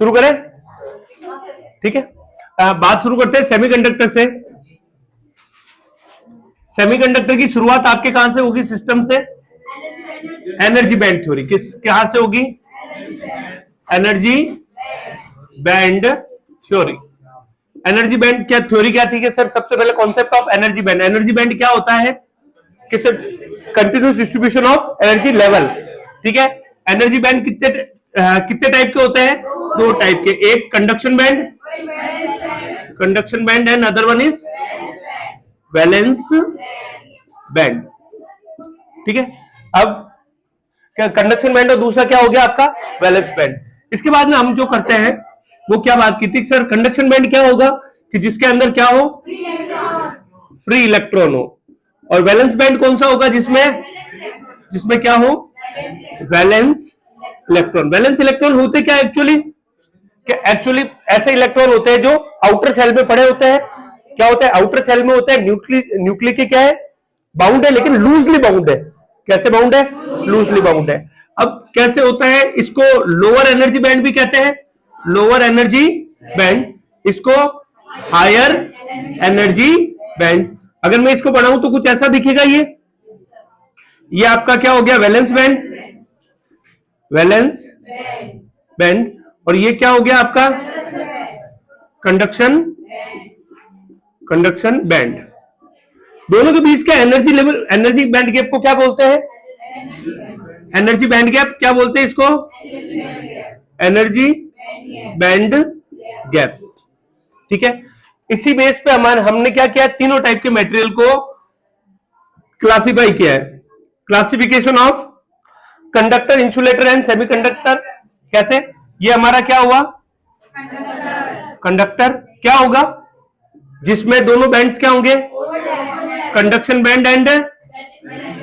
शुरू करें? ठीक है, बात शुरू करते हैं सेमीकंडक्टर से। सेमीकंडक्टर की शुरुआत आपके कहां से होगी सिस्टम से? Energy band theory. कहां से होगी? Energy band theory. Energy band क्या थ्योरी क्या थी कि सर? सबसे पहले concept of energy band. Energy band क्या होता है कि sir continuous distribution of energy level. ठीक है, एनर्जी बैंड कितने टाइप के होते हैं? दो टाइप के, एक conduction band and other one is valence band. ठीक है, अब क्या कंडक्शन बैंड और दूसरा क्या हो गया आपका? Valence band. इसके बाद में हम जो करते हैं वो क्या बात की थी सर? कंडक्शन बैंड क्या होगा कि जिसके अंदर क्या हो? फ्री इलेक्ट्रॉन हो। और वैलेंस बैंड कौन सा होगा? जिसमें क्या हो? Valence electron. वैलेंस इलेक्ट्रॉन होते क्या एक्चुअली ऐसे इलेक्ट्रॉन होते हैं जो आउटर सेल में पड़े होते हैं। क्या होता है? आउटर सेल में होता है न्यूक्लिक क्या है? बाउंड है, लेकिन लूजली बाउंड है। कैसे बाउंड है? लूजली बाउंड है। अब कैसे होता है? इसको लोअर एनर्जी बैंड भी कहते हैं, लोअर एनर्जी बैंड, इसको हायर एनर्जी बैंड। अगर मैं इसको बढ़ाऊं तो कुछ ऐसा दिखेगा। ये आपका क्या हो गया? Valence band. और ये क्या हो गया आपका? Conduction band. दोनों के बीच का energy level, energy band gap को क्या बोलते हैं? एनर्जी बैंड गैप क्या बोलते हैं इसको? Energy band gap. ठीक है, इसी बेस पे हमने क्या किया? तीनों टाइप के मटेरियल को क्लासिफाई किया है। Classification of conductor, insulator and semiconductor. कैसे? ये हमारा क्या हुआ? कंडक्टर क्या होगा? जिसमें दोनों बैंड्स क्या होंगे? Conduction band and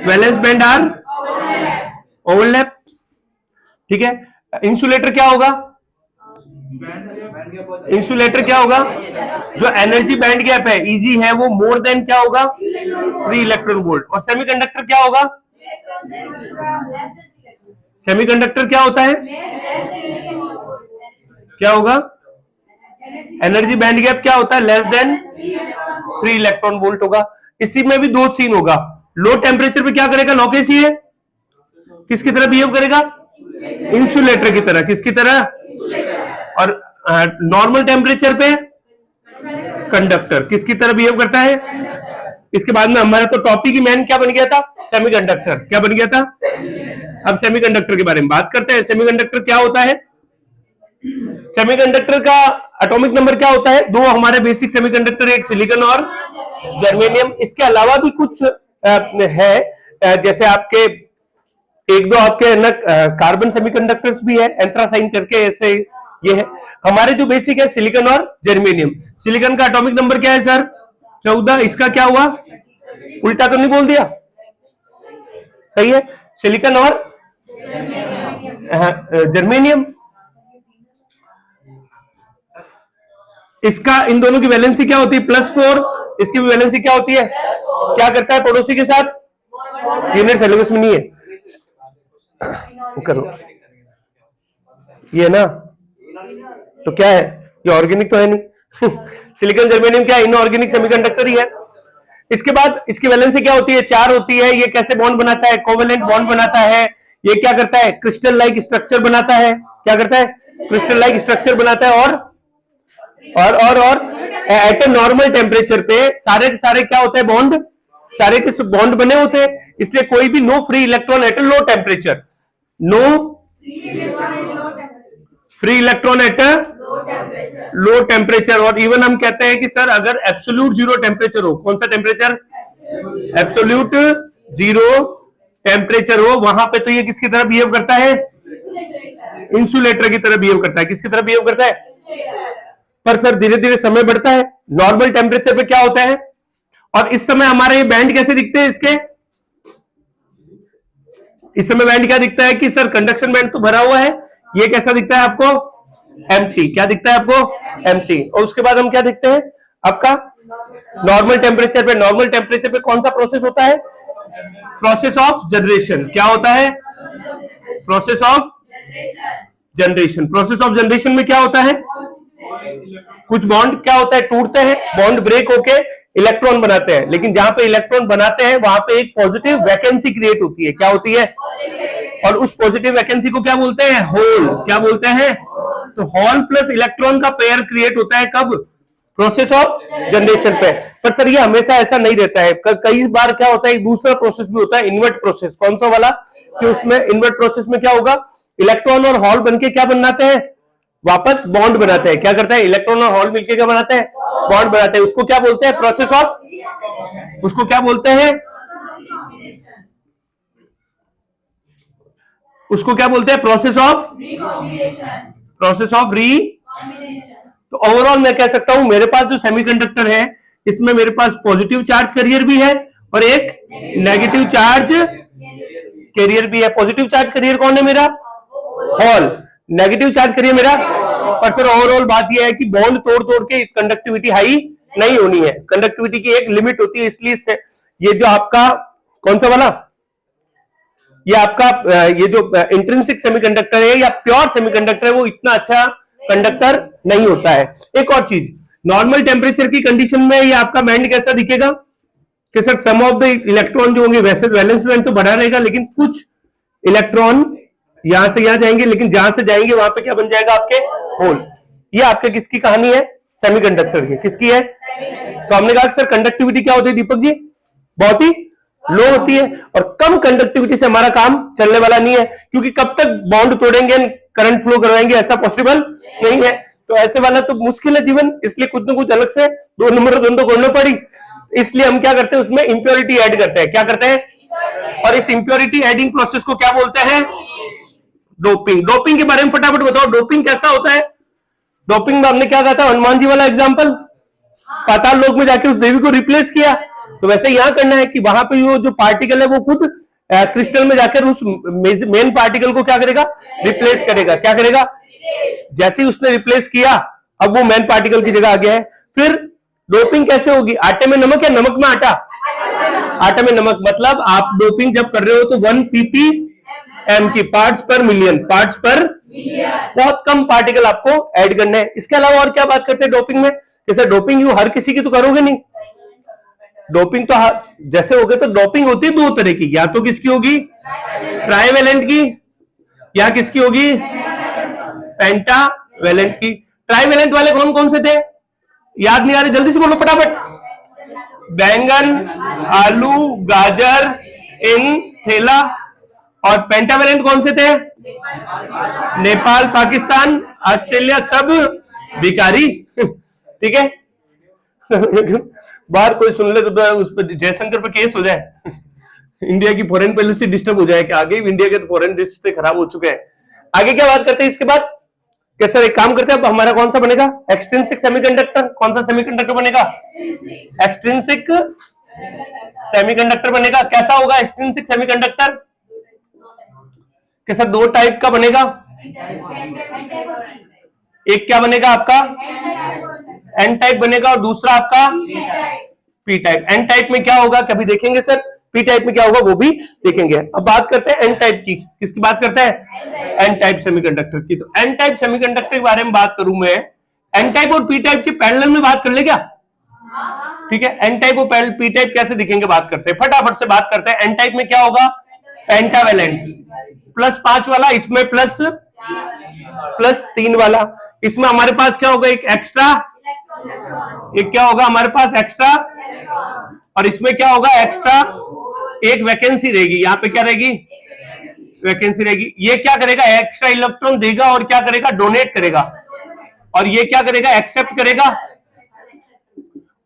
valence band are overlap. ठीक है, इंसुलेटर क्या होगा? इंसुलेटर क्या होगा? जो एनर्जी बैंड गैप है, इजी है, वो मोर देन क्या होगा? 3 इलेक्ट्रॉन वोल्ट। और सेमीकंडक्टर क्या होगा? सेमीकंडक्टर क्या होता है? क्या होगा? एनर्जी बैंड गैप क्या होता है? लेस देन 3 इलेक्ट्रॉन वोल्ट होगा। इसी में भी दो सीन होगा। लो टेम्परेचर पे क्या करेगा? लॉकेस ही है, किसकी तरह बिहेव करेगा? इंसुलेटर की तरह। किसकी तरह? और नॉर्मल टेम्परेचर पे कंडक्टर किसकी तरह बिहेव करता है? इसके बाद में हमारा तो टॉपिक ही मेन क्या बन गया था? सेमीकंडक्टर। क्या बन गया था? अब सेमीकंडक्टर के बारे में बात करते हैं। सेमीकंडक्टर क्या होता है? सेमीकंडक्टर का एटॉमिक नंबर क्या होता है? दो हमारे बेसिक सेमीकंडक्टर, एक सिलिकॉन और जर्मेनियम। इसके अलावा भी कुछ है, जैसे आपके एक दो आपके न कार्बन सेमीकंडक्टर्स भी है, एंथ्रासाइन करके, ऐसे ये है। हमारे जो बेसिक है सिलिकॉन और जर्मेनियम। सिलिकॉन का एटॉमिक नंबर क्या है सर? 14। इसका क्या हुआ? उल्टा तो नहीं बोल दिया? सही है, सिलिकॉन और जर्मेनियम। इसका इन दोनों की वैलेंसी क्या होती है? +4। इसकी भी वैलेंसी क्या होती है? क्या करता है पड़ोसी के साथ? यूनिट सिलेबस में नहीं है, करो ये ना, तो क्या है? ये ऑर्गेनिक तो है नहीं। सिलिकॉन जर्मेनियम क्या है? इनऑर्गेनिक सेमीकंडक्टर ही है। इसके बाद इसकी वैलेंसी क्या होती है? 4 होती है। ये कैसे बॉन्ड बनाता है? कोवेलेंट बॉन्ड बनाता है। ये क्या करता है? क्रिस्टल लाइक स्ट्रक्चर बनाता है। क्या करता है? क्रिस्टल लाइक स्ट्रक्चर बनाता है। और एट ए नॉर्मल टेम्परेचर पे सारे के सारे क्या होते हैं? बॉन्ड, सारे के बॉन्ड बने होते हैं। इसलिए कोई भी no free electron at a low temperature, no free electron at a low temperature. और इवन हम कहते हैं कि सर अगर एब्सोल्यूट जीरो टेम्परेचर हो, कौन सा टेम्परेचर? एब्सोल्यूट जीरो टेम्परेचर हो, वहां पे तो ये किसकी तरह बिहेव करता है? इंसुलेटर की तरह बिहेव करता है। किसकी तरह बिहेव करता है? पर सर धीरे धीरे समय बढ़ता है, नॉर्मल टेम्परेचर पे क्या होता है? और इस समय हमारे ये बैंड कैसे दिखते हैं इसके? इस समय बैंड क्या दिखता है कि सर कंडक्शन बैंड तो भरा हुआ है, ये कैसा दिखता है आपको? एम्प्टी। क्या दिखता है आपको? एम्प्टी। और उसके बाद हम क्या दिखते हैं आपका? नॉर्मल टेम्परेचर पे। नॉर्मल टेम्परेचर पे कौन सा प्रोसेस होता है? Process of generation. क्या होता है? Process of generation. Process of generation में क्या होता है, कुछ बॉन्ड क्या होता है, टूटते हैं, बॉन्ड ब्रेक होके इलेक्ट्रॉन बनाते हैं, लेकिन जहां पे इलेक्ट्रॉन बनाते हैं वहां पे एक पॉजिटिव वैकेंसी क्रिएट होती है। क्या होती है, और उस पॉजिटिव वैकेंसी को क्या बोलते हैं, होल। क्या बोलते हैं, तो होल प्लस इलेक्ट्रॉन का पेयर क्रिएट होता है कब, प्रोसेस ऑफ जनरेशन पे। पर सर ये हमेशा ऐसा नहीं रहता है, कई बार क्या होता है, एक दूसरा प्रोसेस भी होता है, इन्वर्ट प्रोसेस। कौन सा वाला, कि उसमें इन्वर्ट प्रोसेस में क्या होगा, इलेक्ट्रॉन और हॉल बनके क्या बनाते हैं, वापस बॉन्ड बनाते हैं। क्या करता है, इलेक्ट्रॉन और हॉल मिलकर क्या बनाते हैं, बॉन्ड बनाते हैं। उसको क्या बोलते हैं, प्रोसेस ऑफ, उसको क्या बोलते हैं, उसको क्या बोलते हैं, प्रोसेस ऑफ, प्रोसेस ऑफ री। तो ओवरऑल मैं कह सकता हूं मेरे पास जो सेमीकंडक्टर है इसमें मेरे पास पॉजिटिव चार्ज कैरियर भी है और एक नेगेटिव चार्ज कैरियर भी है। पॉजिटिव चार्ज कैरियर कौन है, मेरा हॉल, नेगेटिव चार्ज कैरियर मेरा। पर फिर ओवरऑल बात यह है कि बॉन्ड तोड़ तोड़ के कंडक्टिविटी हाई नहीं होनी है, कंडक्टिविटी की एक लिमिट होती है। इसलिए ये जो आपका कौन सा वाला, ये आपका ये जो इंट्रिंसिक सेमीकंडक्टर है या प्योर सेमीकंडक्टर है वो इतना अच्छा कंडक्टर नहीं होता है। एक और चीज, नॉर्मल टेम्परेचर की कंडीशन में ये आपका बैंड कैसा दिखेगा, कि sir some of the electron जो होंगे वैसे वैलेंस बैंड तो बना रहेगा, लेकिन कुछ इलेक्ट्रॉन यहां से यहां जाएंगे, लेकिन जहां से जाएंगे वहां पे क्या बन जाएगा, आपके होल। ये आपके किसकी कहानी है, सेमीकंडक्टर की। किसकी है, तो हमने कहा सर कंडक्टिविटी क्या होती है दीपक जी, बहुत ही लो होती है, और कम कंडक्टिविटी से हमारा काम चलने वाला नहीं है, क्योंकि कब तक बॉन्ड तोड़ेंगे करंट फ्लो करवाएंगे, ऐसा पॉसिबल नहीं है। तो ऐसे वाला तो मुश्किल है जीवन, इसलिए कुछ ना कुछ अलग से दो नंबर धुन तो करना पड़ी। इसलिए हम क्या करते हैं, उसमें इंप्योरिटी ऐड करते हैं। क्या करते हैं, और इस इंप्योरिटी एडिंग प्रोसेस को क्या बोलते हैं, डोपिंग। डोपिंग के बारे में फटाफट बताओ, डोपिंग कैसा होता है। डोपिंग में हमने क्या कहा था, हनुमान जी वाला एग्जाम्पल, पाताल लोक में जाके उस देवी को रिप्लेस किया। तो वैसे यहां करना है कि वहां पे वो जो पार्टिकल है वो खुद क्रिस्टल में जाकर उस मेन पार्टिकल को क्या करेगा, रिप्लेस करेगा। क्या करेगा, जैसे ही उसने रिप्लेस किया अब वो मेन पार्टिकल की जगह आ गया है। फिर डोपिंग कैसे होगी, आटे में नमक या नमक में आटा, आटे में नमक। मतलब आप डोपिंग जब कर रहे हो तो 1 ppm की, पार्ट्स पर मिलियन, पार्ट्स पर बहुत कम पार्टिकल आपको ऐड करने हैं। इसके अलावा और क्या बात करते हैं डोपिंग में, जैसे डोपिंग यू हर किसी की तो करोगे नहीं, डोपिंग तो जैसे हो गए, तो डोपिंग होती है दो तरह की, या तो किसकी होगी, ट्राइवेलेंट की, या किसकी होगी, पेंटावेलेंट की। ट्राइवेलेंट वाले कौन कौन से थे, याद नहीं आ रहे, जल्दी से बोलो फटाफट। बैंगन, आलू, गाजर, इन, थेला। और पेंटावेलेंट कौन से थे, नेपाल, पाकिस्तान, ऑस्ट्रेलिया, सब भिखारी। ठीक है बाहर कोई सुन ले तो उस पर जयशंकर पे केस हो जाए इंडिया की फॉरेन पॉलिसी डिस्टर्ब हो जाए कि आगे इंडिया के तो फॉरेन रिश्ते खराब हो चुके हैं। आगे क्या बात करते हैं इसके बाद, कि सर एक काम करते हैं, अब हमारा कौन सा बनेगा, एक्सट्रिंसिक सेमीकंडक्टर। कौन सा सेमीकंडक्टर बनेगा, एक्सट्रिंसिक सेमीकंडक्टर बनेगा। कैसा होगा एक्सट्रिंसिक सेमीकंडक्टर, कि सर दो टाइप का बनेगा, एक क्या बनेगा आपका एन टाइप बनेगा और दूसरा आपका पी टाइप। एन टाइप में क्या होगा कभी देखेंगे सर, पी टाइप में क्या होगा वो भी देखेंगे। अब बात करते हैं एन टाइप की, किसकी बात करते हैं, एन टाइप सेमीकंडक्टर की। तो एन टाइप सेमीकंडक्टर के बारे में बात करूं मैं, एन टाइप और पी टाइप के पैरेलल में बात कर ले क्या, ठीक है। एन टाइप और पी टाइप कैसे दिखेंगे बात करते हैं, फटाफट से बात करते हैं। एन टाइप में क्या होगा, पेंटावेलेंट, +5 वाला, इसमें +3 वाला। इसमें हमारे पास क्या होगा, एक एक्स्ट्रा, एक क्या होगा हमारे पास एक्स्ट्रा, और इसमें क्या होगा एक्स्ट्रा, एक वैकेंसी रहेगी। यहाँ पे क्या रहेगी, वैकेंसी रहेगी। ये क्या करेगा, एक्स्ट्रा इलेक्ट्रॉन देगा और क्या करेगा, डोनेट करेगा। और ये क्या करेगा, एक्सेप्ट करेगा,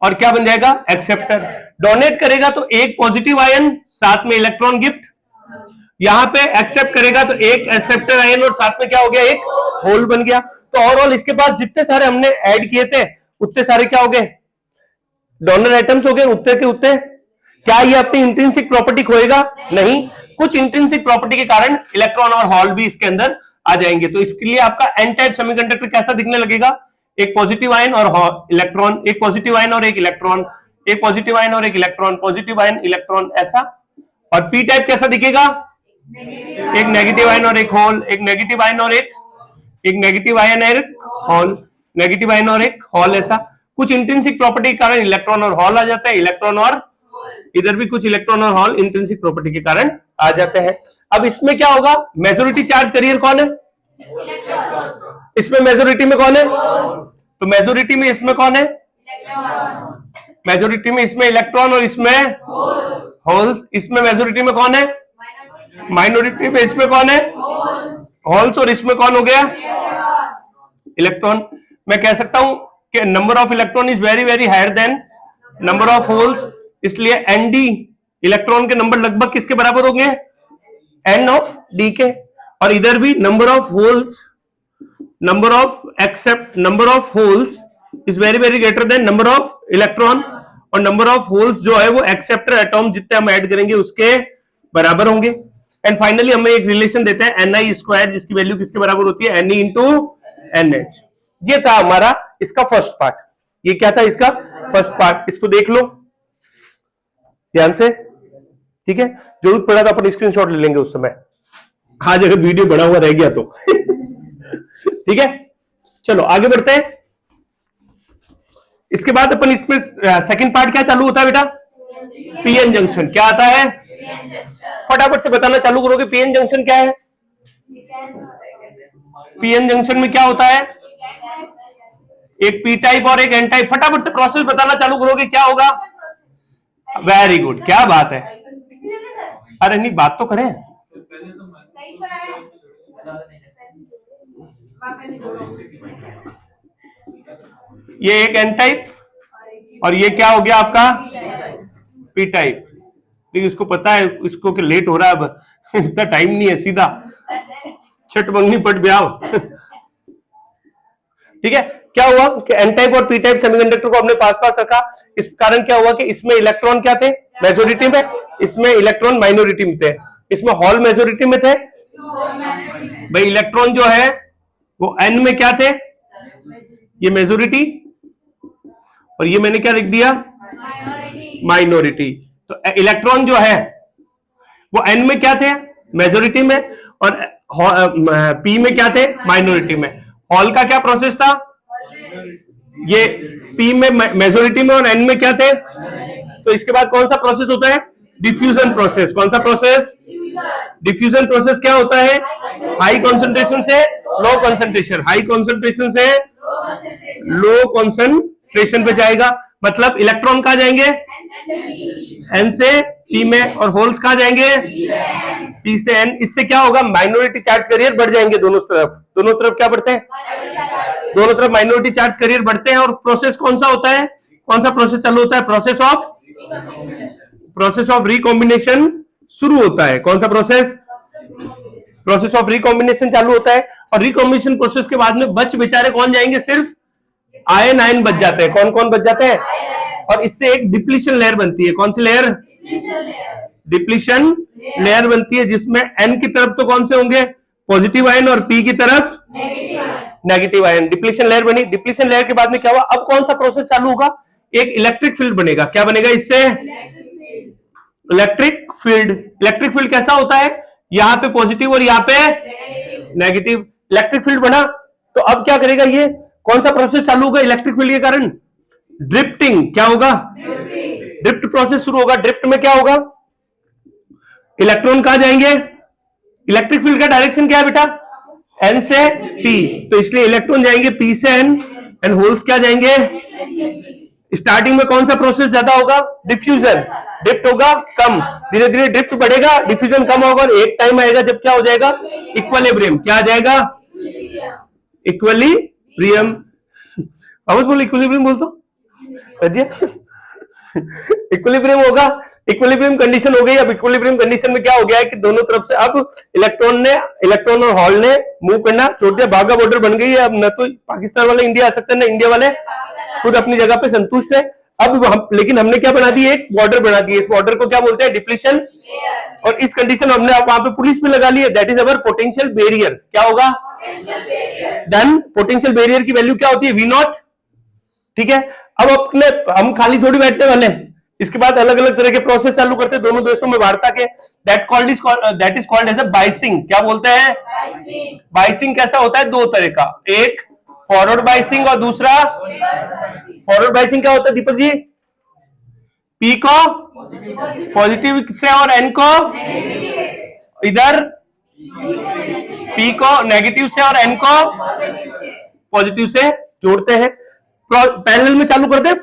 और क्या बन जाएगा, एक्सेप्टर। डोनेट करेगा तो एक पॉजिटिव आयन, साथ में इलेक्ट्रॉन गिफ्ट। यहां पे एक्सेप्ट करेगा तो एक एक्सेप्टर आयन और साथ में क्या हो गया, एक होल बन गया। तो ओवरऑल इसके बाद जितने सारे हमने ऐड किए थे उतने सारे क्या हो गए, डोनर एटम्स हो गए, उतने के उतने। क्या ये अपनी इंट्रिंसिक प्रॉपर्टी खोएगा, नहीं। कुछ इंट्रिंसिक प्रॉपर्टी के कारण इलेक्ट्रॉन और होल भी इसके अंदर आ जाएंगे। तो इसके लिए आपका एन टाइप सेमीकंडक्टर कैसा दिखने लगेगा, एक पॉजिटिव आयन और इलेक्ट्रॉन, एक पॉजिटिव आयन और एक इलेक्ट्रॉन, एक पॉजिटिव आयन और एक इलेक्ट्रॉन, पॉजिटिव आयन इलेक्ट्रॉन, ऐसा। और पी टाइप कैसा दिखेगा, एक नेगेटिव आयन और एक होल, एक नेगेटिव आयन और एक एक नेगेटिव आयन और एक हॉल, नेगेटिव आयन और एक हॉल। ऐसा कुछ इंट्रिंसिक प्रॉपर्टी के कारण इलेक्ट्रॉन और हॉल आ जाता है, इलेक्ट्रॉन और इधर भी कुछ इलेक्ट्रॉन और हॉल इंट्रिंसिक प्रॉपर्टी के कारण आ जाते हैं। अब इसमें क्या होगा, मेजोरिटी चार्ज कैरियर कौन है, इसमें मेजोरिटी में कौन है, तो मेजोरिटी में इसमें कौन है, मेजोरिटी में इसमें इलेक्ट्रॉन और इसमें होल्स। इसमें मेजोरिटी में कौन है, माइनॉरिटी में इसमें कौन है, होल्स, और इसमें कौन हो गया, इलेक्ट्रॉन। मैं कह सकता हूं कि number of electron is very very higher than number of holes, इसलिए एन डी इलेक्ट्रॉन के नंबर लगभग किसके बराबर होंगे, एन ऑफ डी के। और इधर भी number of holes, number of except number of holes is very very greater than number of electron, और नंबर ऑफ होल्स जो है वो एक्सेप्टर एटॉम जितने हम ऐड करेंगे उसके बराबर होंगे। एंड फाइनली हमें एक रिलेशन देते हैं एन आई स्क्वायर, जिसकी वैल्यू किसके बराबर होती है, N E into N H. ये था हमारा इसका फर्स्ट पार्ट। ये क्या था इसका फर्स्ट पार्ट, इसको देख लो ध्यान से, ठीक है। जरूरत पड़ा तो अपन स्क्रीनशॉट ले लेंगे उस समय, आज अगर वीडियो बड़ा हुआ रह गया तो ठीक है। चलो आगे बढ़ते हैं। इसके बाद अपन इसमें सेकंड पार्ट क्या चालू होता है बेटा, पीएन जंक्शन। क्या आता है, फटाफट से बताना चालू करोगे, पीएन जंक्शन क्या है। पीएन जंक्शन में क्या होता है, एक पी टाइप और एक एन टाइप। फटाफट से प्रोसेस बताना चालू करोगे, क्या होगा, वेरी गुड, क्या बात है। अरे नहीं बात तो करें, ये एक एन टाइप और ये क्या हो गया आपका पी टाइप। लेकिन इसको पता है इसको कि लेट हो रहा है, अब इतना टाइम नहीं है, सीधा छठ मंगनी पट ब्याह ठीक है। क्या हुआ कि एन टाइप और पी टाइप सेमीकंडक्टर को हमने पास पास रखा। इस कारण क्या हुआ कि इसमें इलेक्ट्रॉन क्या थे, मेजोरिटी में, इसमें इलेक्ट्रॉन माइनॉरिटी में थे, इसमें हॉल मेजोरिटी में थे। भाई इलेक्ट्रॉन जो है वो एन में क्या थे, ये मेजोरिटी, और ये मैंने क्या लिख दिया, माइनॉरिटी। तो इलेक्ट्रॉन जो है वो एन में क्या थे, मेजोरिटी में, और पी में क्या थे, माइनॉरिटी में। हॉल का क्या प्रोसेस था, ये पी में मेजोरिटी में और एन में क्या थे। तो इसके बाद कौन सा प्रोसेस होता है, डिफ्यूजन प्रोसेस। कौन सा प्रोसेस, डिफ्यूजन प्रोसेस। क्या होता है, हाई कॉन्सेंट्रेशन से लो कॉन्सेंट्रेशन, हाई कॉन्सेंट्रेशन से लो कॉन्सेंट्रेशन पे जाएगा। मतलब इलेक्ट्रॉन कहां जाएंगे, एन से पी में, और होल्स कहां जाएंगे, पी से एन। इससे क्या होगा, माइनॉरिटी चार्ज कैरियर बढ़ जाएंगे दोनों तरफ। दोनों तरफ क्या बढ़ते हैं, दोनों तरफ माइनॉरिटी चार्ज कैरियर बढ़ते हैं। और प्रोसेस कौन सा होता है, कौन सा प्रोसेस चालू होता है, प्रोसेस ऑफ रिकॉम्बिनेशन शुरू होता है। कौन सा प्रोसेस, प्रोसेस ऑफ रिकॉम्बिनेशन चालू होता है। और रिकॉम्बिनेशन प्रोसेस के बाद में बच बेचारे कौन जाएंगे, सिर्फ आयन आयन बच जाते हैं। कौन कौन बच जाते हैं, और इससे एक डिप्लीशन लेयर बनती है। कौन सी लेयर, डिप्लीशन लेयर बनती है, जिसमें एन की तरफ तो कौन से होंगे, पॉजिटिव आयन, और पी की तरफ नेगेटिव आयन। डिप्लीशन लेयर बनी। डिप्लीशन लेयर के बाद में क्या हुआ, अब कौन सा प्रोसेस चालू होगा, एक इलेक्ट्रिक फील्ड बनेगा। क्या बनेगा इससे, इलेक्ट्रिक फील्ड। इलेक्ट्रिक फील्ड कैसा होता है, यहां पे पॉजिटिव और यहां पे नेगेटिव। इलेक्ट्रिक फील्ड बना, तो अब क्या करेगा, ये कौन सा प्रोसेस चालू होगा इलेक्ट्रिक फील्ड के कारण, ड्रिफ्टिंग। क्या होगा, ड्रिफ्ट प्रोसेस शुरू होगा। ड्रिफ्ट में क्या होगा, इलेक्ट्रॉन कहां जाएंगे, इलेक्ट्रिक फील्ड का डायरेक्शन क्या है बेटा, एन से पी, तो इसलिए इलेक्ट्रॉन जाएंगे पी से एन, एंड होल्स क्या जाएंगे। स्टार्टिंग में कौन सा प्रोसेस ज्यादा होगा, डिफ्यूजन। ड्रिफ्ट होगा कम, धीरे धीरे ड्रिफ्ट बढ़ेगा, डिफ्यूजन कम होगा, और एक टाइम आएगा जब क्या हो जाएगा, इक्विलिब्रियम। क्या आ जाएगा, इक्विलिब्रियम। आवाज बोल, इक्विलिब्रियम बोल तो इक्विलिब्रियम होगा। इक्विलिब्रियम कंडीशन हो गई। अब इक्विलिब्रियम कंडीशन में क्या हो गया है कि दोनों तरफ से अब इलेक्ट्रॉन और हॉल ने मूव करना छोड़ दिया, बाघा बॉर्डर बन गई है। अब न तो पाकिस्तान वाले इंडिया आ सकते हैं, ना इंडिया वाले खुद अपनी जगह पे संतुष्ट है। अब लेकिन हमने क्या बना दी, एक बॉर्डर बना दी। इस बॉर्डर को क्या बोलते हैं, डिप्लीशन। और इस कंडीशन हमने वहां पे पुलिस भी लगा ली है, that is our potential barrier. क्या होगा, देन पोटेंशियल बैरियर की वैल्यू क्या होती है, V0। ठीक है। अब अपने हम खाली थोड़ी बैठने वाले, इसके बाद अलग अलग तरह के प्रोसेस चालू करते हैं दोनों देशों में वार्ता के, that is called as a biasing. क्या बोलते हैं? बाइसिंग कैसा होता है? दो तरह का, एक फॉरवर्ड बाइसिंग और दूसरा फॉरवर्ड बाइसिंग। क्या होता है दीपक जी? पी को पॉजिटिव से और एन को इधर, पी को नेगेटिव से और एन को पॉजिटिव से जोड़ते हैं। पैरेलल में चालू करते हैं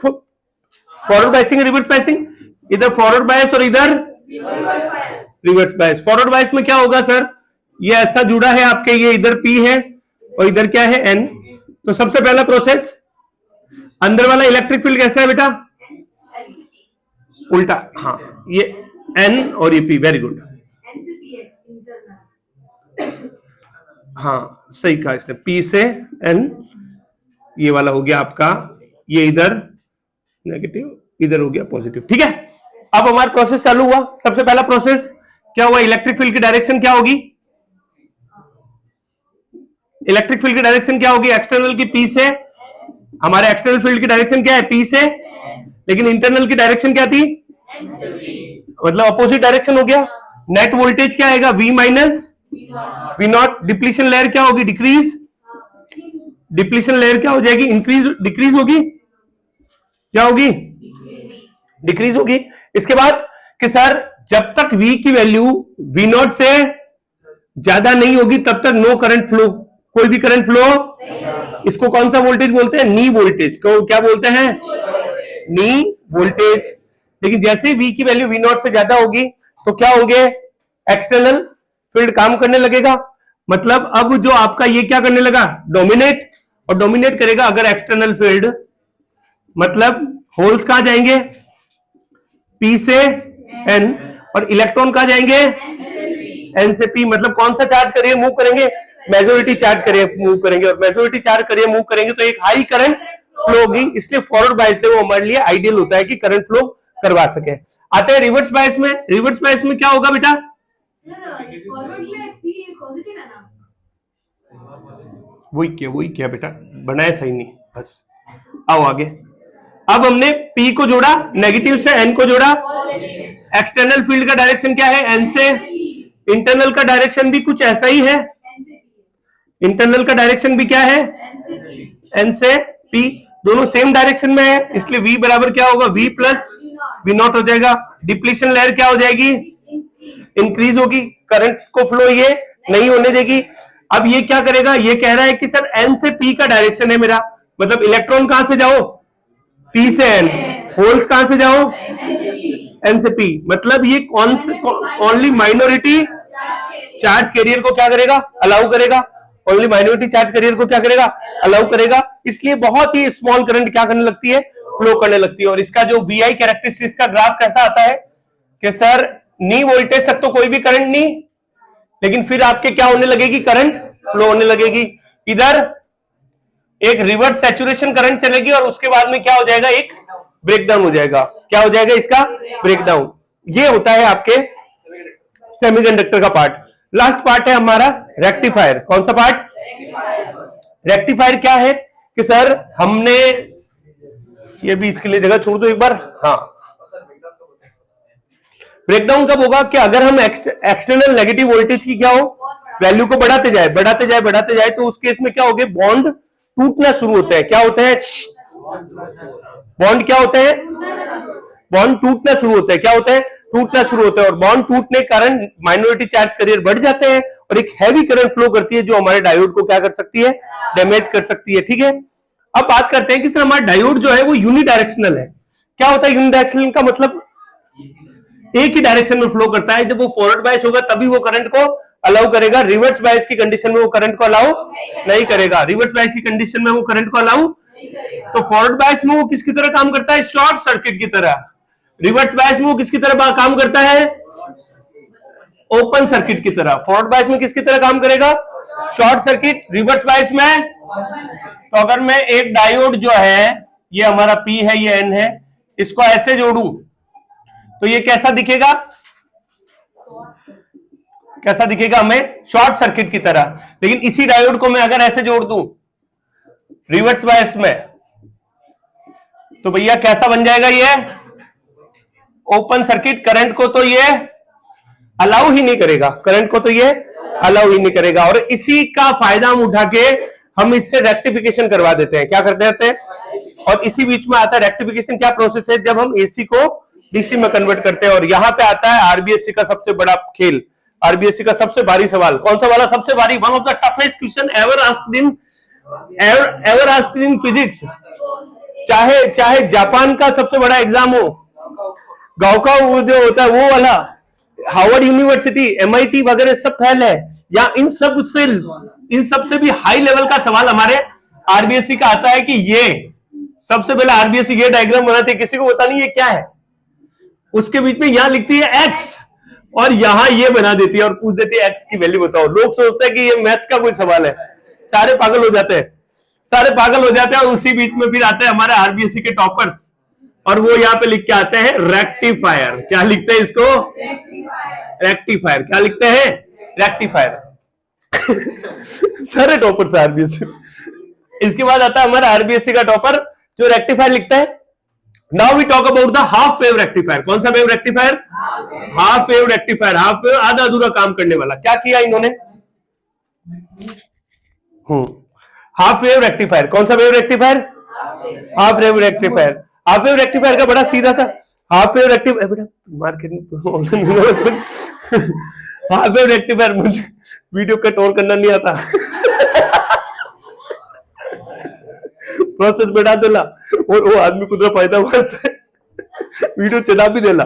फॉरवर्ड बायसिंग, रिवर्स बायसिंग। इधर फॉरवर्ड बायस और इधर रिवर्स बायस। फॉरवर्ड बायस में क्या होगा सर? ये ऐसा जुड़ा है आपके, ये इधर P है और इधर क्या है? N। तो सबसे पहला प्रोसेस, अंदर वाला इलेक्ट्रिक फील्ड कैसा है बेटा? उल्टा, हाँ, ये N और ये P। वेरी गुड, हाँ सही कहा इसने, P से N, ये वाला हो गया आपका, ये इधर नेगेटिव, इधर हो गया पॉजिटिव। ठीक है, अब हमारा प्रोसेस चालू हुआ। सबसे पहला प्रोसेस क्या हुआ? इलेक्ट्रिक फील्ड की डायरेक्शन क्या होगी? इलेक्ट्रिक फील्ड की डायरेक्शन क्या होगी? एक्सटर्नल की P से, हमारे एक्सटर्नल फील्ड की डायरेक्शन क्या है? P से, लेकिन इंटरनल की डायरेक्शन क्या थी? मतलब अपोजिट डायरेक्शन हो गया। नेट वोल्टेज क्या आएगा? V minus V not. Depletion layer क्या होगी? डिक्रीज। डिप्लीशन लेयर क्या हो जाएगी? इंक्रीज, डिक्रीज होगी। क्या होगी? डिक्रीज होगी। इसके बाद कि सर जब तक V की वैल्यू V नॉट से ज्यादा नहीं होगी तब तक नो करंट फ्लो, कोई भी करंट फ्लो। इसको कौन सा वोल्टेज बोलते हैं? नी वोल्टेज को क्या बोलते हैं? नी वोल्टेज। लेकिन जैसे V की वैल्यू V नॉट से ज्यादा होगी तो क्या होंगे? एक्सटर्नल फील्ड काम करने लगेगा। मतलब अब जो आपका ये क्या करने लगा? डोमिनेट। और डोमिनेट करेगा अगर एक्सटर्नल फील्ड, मतलब होल्स कहां जाएंगे? P से N, और इलेक्ट्रॉन कहां जाएंगे? N से P। मतलब कौन सा चार्ज करिए मूव करेंगे? मेजोरिटी चार्ज करिए मूव करेंगे, और मेजोरिटी चार्ज करिए मूव करेंगे तो एक हाई करंट फ्लो होगी। इसलिए फॉरवर्ड बायस से वो हमारे लिए आइडियल होता है कि करंट फ्लो करवा सके। आते हैं रिवर्स बायस में। रिवर्स बायस में क्या होगा बेटा? वही किया बेटा, बनाया सही नहीं, बस आओ आगे। अब हमने P को जोड़ा नेगेटिव से, N को जोड़ा। एक्सटर्नल फील्ड का डायरेक्शन क्या है? N से। इंटरनल का डायरेक्शन भी कुछ ऐसा ही है। इंटरनल का डायरेक्शन भी क्या है? N से P। दोनों सेम डायरेक्शन में है, इसलिए V बराबर क्या होगा? V प्लस V नॉट हो जाएगा। डिप्लीशन लेयर क्या हो जाएगी? इंक्रीज होगी। करंट को फ्लो ये नहीं होने देगी। अब ये क्या करेगा? ये कह रहा है कि सर N से P का डायरेक्शन है मेरा, मतलब इलेक्ट्रॉन कहां से जाओ? P से N। होल्स कहां से जाओ? N से P। मतलब ये ओनली माइनॉरिटी चार्ज कैरियर को क्या करेगा? अलाउ करेगा। ओनली माइनॉरिटी चार्ज कैरियर को क्या करेगा? अलाउ करेगा। इसलिए बहुत ही स्मॉल करंट क्या करने लगती है? फ्लो करने लगती है। और इसका जो VI कैरेक्टरिस्टिक्स का ग्राफ कैसा आता है कि सर नी वोल्टेज तक तो कोई भी करंट नहीं, लेकिन फिर आपके क्या होने लगेगी? करंट फ्लो होने लगेगी। इधर एक रिवर्स सैचुरेशन करंट चलेगी और उसके बाद में क्या हो जाएगा? एक ब्रेकडाउन हो जाएगा। क्या हो जाएगा? इसका ब्रेकडाउन। ये होता है आपके सेमीकंडक्टर का पार्ट। लास्ट पार्ट है हमारा रेक्टिफायर। कौन सा पार्ट? रेक्टिफायर क्या है कि सर हमने, ये भी इसके लिए जगह छोड़ दो एक बार। हाँ, ब्रेकडाउन कब होगा? कि अगर हम एक्सटर्नल नेगेटिव वोल्टेज की क्या हो? वैल्यू को बढ़ाते जाए तो उस केस में क्या हो गया? बॉन्ड टूटना शुरू होता है। क्या होता है? बॉन्ड क्या होता है? बॉन्ड टूटना शुरू होता है। क्या होता है? टूटना शुरू होता है। और बॉन्ड टूटने के कारण माइनॉरिटी चार्ज कैरियर बढ़ जाते हैं और एक हैवी करंट फ्लो करती है जो हमारे डायोड को क्या कर सकती है? डैमेज कर सकती है। ठीक है, अब बात करते हैं कि सर हमारा डायोड जो है वो यूनिडायरेक्शनल है। क्या होता है यूनिडायरेक्शनल का मतलब? एक ही डायरेक्शन में फ्लो करता है। जब वो फॉरवर्ड बायस होगा तभी वो करंट को अलाउ करेगा, रिवर्स बायस की कंडीशन में वो करंट को अलाउ नहीं करेगा। रिवर्स बायस की कंडीशन में वो करंट को अलाउ, तो फॉरवर्ड बायस में वो किसकी तरह काम करता है? शॉर्ट सर्किट की तरह। रिवर्स बायस में वो किसकी तरह काम करता है? ओपन सर्किट की तरह। फॉरवर्ड बायस में किसकी तरह काम करेगा? Short circuit. रिवर्स बायस में, तो अगर मैं एक डायोड जो है, ये हमारा P है, ये N है, इसको ऐसे जोड़ूं तो ये कैसा दिखेगा? कैसा दिखेगा हमें? शॉर्ट सर्किट की तरह। लेकिन इसी डायोड को मैं अगर ऐसे जोड़ दूं रिवर्स बायस में, तो भैया कैसा बन जाएगा? ये ओपन सर्किट करंट को तो ये अलाउ ही नहीं करेगा, करंट को तो ये अलाउ ही नहीं करेगा। और इसी का फायदा हम उठा के हम इससे रेक्टिफिकेशन करवा देते हैं। क्या करते हैं? और इसी बीच में आता है रेक्टिफिकेशन। क्या प्रोसेस है? जब हम एसी को डीसी में कन्वर्ट करते हैं। और यहां पे आता है आरबीएससी का सबसे बड़ा खेल, आरबीएससी का सबसे भारी सवाल। कौन सा वाला सबसे भारी? One of the toughest question ever asked in physics. चाहे जापान का सबसे बड़ा एग्जाम हो, गांव का वो जो होता है वो वाला, हार्वर्ड यूनिवर्सिटी, एमआईटी वगैरह सब फेल है, या इन सब से भी हाई लेवल का सवाल हमारे आरबीएससी का आता है कि ये सबसे पहले आरबीएससी ये डायग्राम बनाते हैं, किसी को पता नहीं ये क्या है। उसके बीच में यहां लिखती है एक्स और यहां ये बना देती है और पूछ देती है एक्स की वैल्यू बताओ। लोग सोचते हैं कि ये मैथ्स का कोई सवाल है, सारे पागल हो जाते हैं। और उसी बीच में फिर आते हैं हमारे आरबीएससी के टॉपर्स, और वो यहाँ पे लिख के आते हैं रेक्टिफायर। क्या लिखते हैं इसको? रेक्टिफायर। क्या लिखते हैं? रेक्टिफायर। सारे टॉपर्स आरबीएससी। इसके बाद आता है हमारा आरबीएससी का टॉपर जो रेक्टिफायर लिखता है। Now we talk about the half wave rectifier. कौन सा wave rectifier? Half wave rectifier. Half wave आधा अधूरा काम करने वाला। क्या किया इन्होंने? Half wave rectifier. कौन सा wave rectifier? Half wave rectifier. Half wave rectifier का बड़ा सीधा सा half wave rectifier marketing half wave rectifier मुझे वीडियो कट और करना नहीं आता। प्रोसेस बढ़ा देला और वो आदमी कुछ फायदा हुआ वीडियो चला भी देला।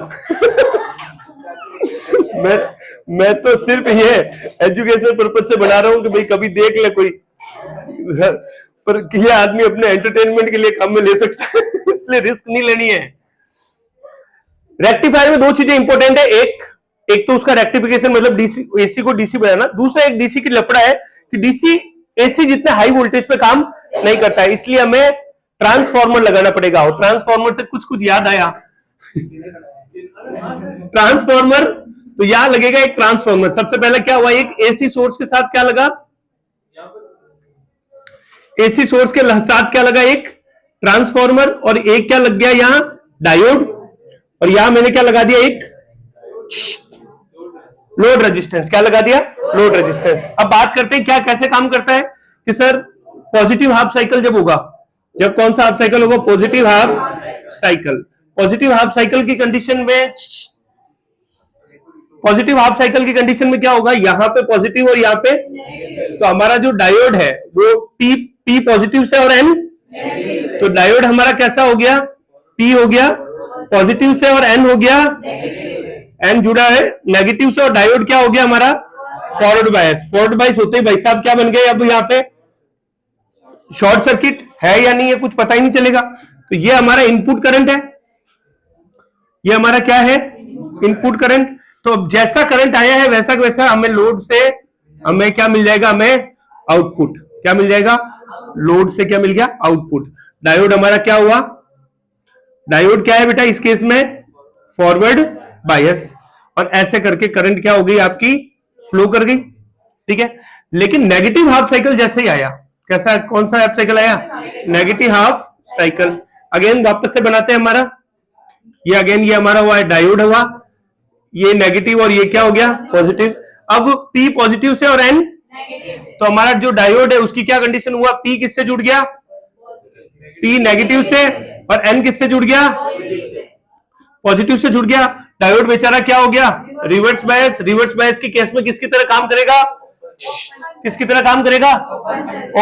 मैं तो सिर्फ ये एजुकेशन पर्पज से बना रहा हूं कि भाई कभी देख ले कोई, पर ये आदमी अपने एंटरटेनमेंट के लिए काम में ले सकता है, इसलिए रिस्क नहीं लेनी है। रेक्टिफायर में दो चीजें इंपॉर्टेंट है। एक तो उसका रेक्टिफिकेशन मतलब डीसी, एसी को डीसी बनाना। दूसरा एक डीसी की लफड़ा है कि डीसी एसी जितने हाई वोल्टेज पे काम नहीं करता है, इसलिए हमें ट्रांसफार्मर लगाना पड़ेगा। और ट्रांसफार्मर से कुछ याद आया। ट्रांसफार्मर तो यहां लगेगा एक ट्रांसफार्मर। सबसे पहले क्या हुआ? एक एसी सोर्स के साथ क्या लगा? एसी सोर्स के साथ क्या लगा? एक ट्रांसफार्मर। और एक क्या लग गया यहां? डायोड। और यहां मैंने क्या लगा दिया? एक लोड रेजिस्टेंस। क्या लगा दिया? Load resistance. अब बात करते हैं क्या कैसे काम करता है कि सर पॉजिटिव हाफ साइकिल जब होगा, जब कौन सा हाफ साइकिल होगा? Positive half cycle. Positive half cycle की कंडीशन में, पॉजिटिव हाफ साइकिल की कंडीशन में क्या होगा? यहां पे पॉजिटिव और यहां पे, तो हमारा जो डायोड है वो पी पॉजिटिव से और एन, तो डायोड हमारा कैसा हो गया? पी हो गया पॉजिटिव से और एन हो गया, एन जुड़ा है नेगेटिव से। और डायोड क्या हो गया हमारा? Forward bias. फॉरवर्ड बायस होते ही भाई साहब क्या बन गए? अब यहाँ पे शॉर्ट सर्किट है या नहीं है कुछ पता ही नहीं चलेगा। तो ये हमारा इनपुट करंट है, ये हमारा क्या है? Input current. तो जैसा करंट आया है वैसा वैसा हमें लोड से हमें क्या मिल जाएगा? हमें आउटपुट। क्या मिल जाएगा? लोड से क्या मिल गया? आउटपुट। डायोड हमारा क्या हुआ? डायोड क्या है बेटा इस केस में? Forward bias. और ऐसे करके करंट क्या हो गई आपकी? फ्लो कर गई। ठीक है। लेकिन नेगेटिव हाफ साइकिल जैसे ही आया, कैसा कौन सा हाफ साइकिल आया? Negative half cycle. अगेन वापस से बनाते हैं हमारा ये, अगेन ये हमारा हुआ है डायोड हुआ, ये नेगेटिव और ये क्या हो गया? पॉजिटिव। अब पी पॉजिटिव से और एन, तो हमारा जो डायोड है उसकी क्या कंडीशन हुआ? पी किससे जुड़ गया? पी नेगेटिव से। और एन किससे जुड़ गया? पॉजिटिव से जुड़ गया। डायोड बेचारा क्या हो गया? Reverse bias. रिवर्स बायस के केस में किसकी तरह काम करेगा? किसकी तरह काम करेगा?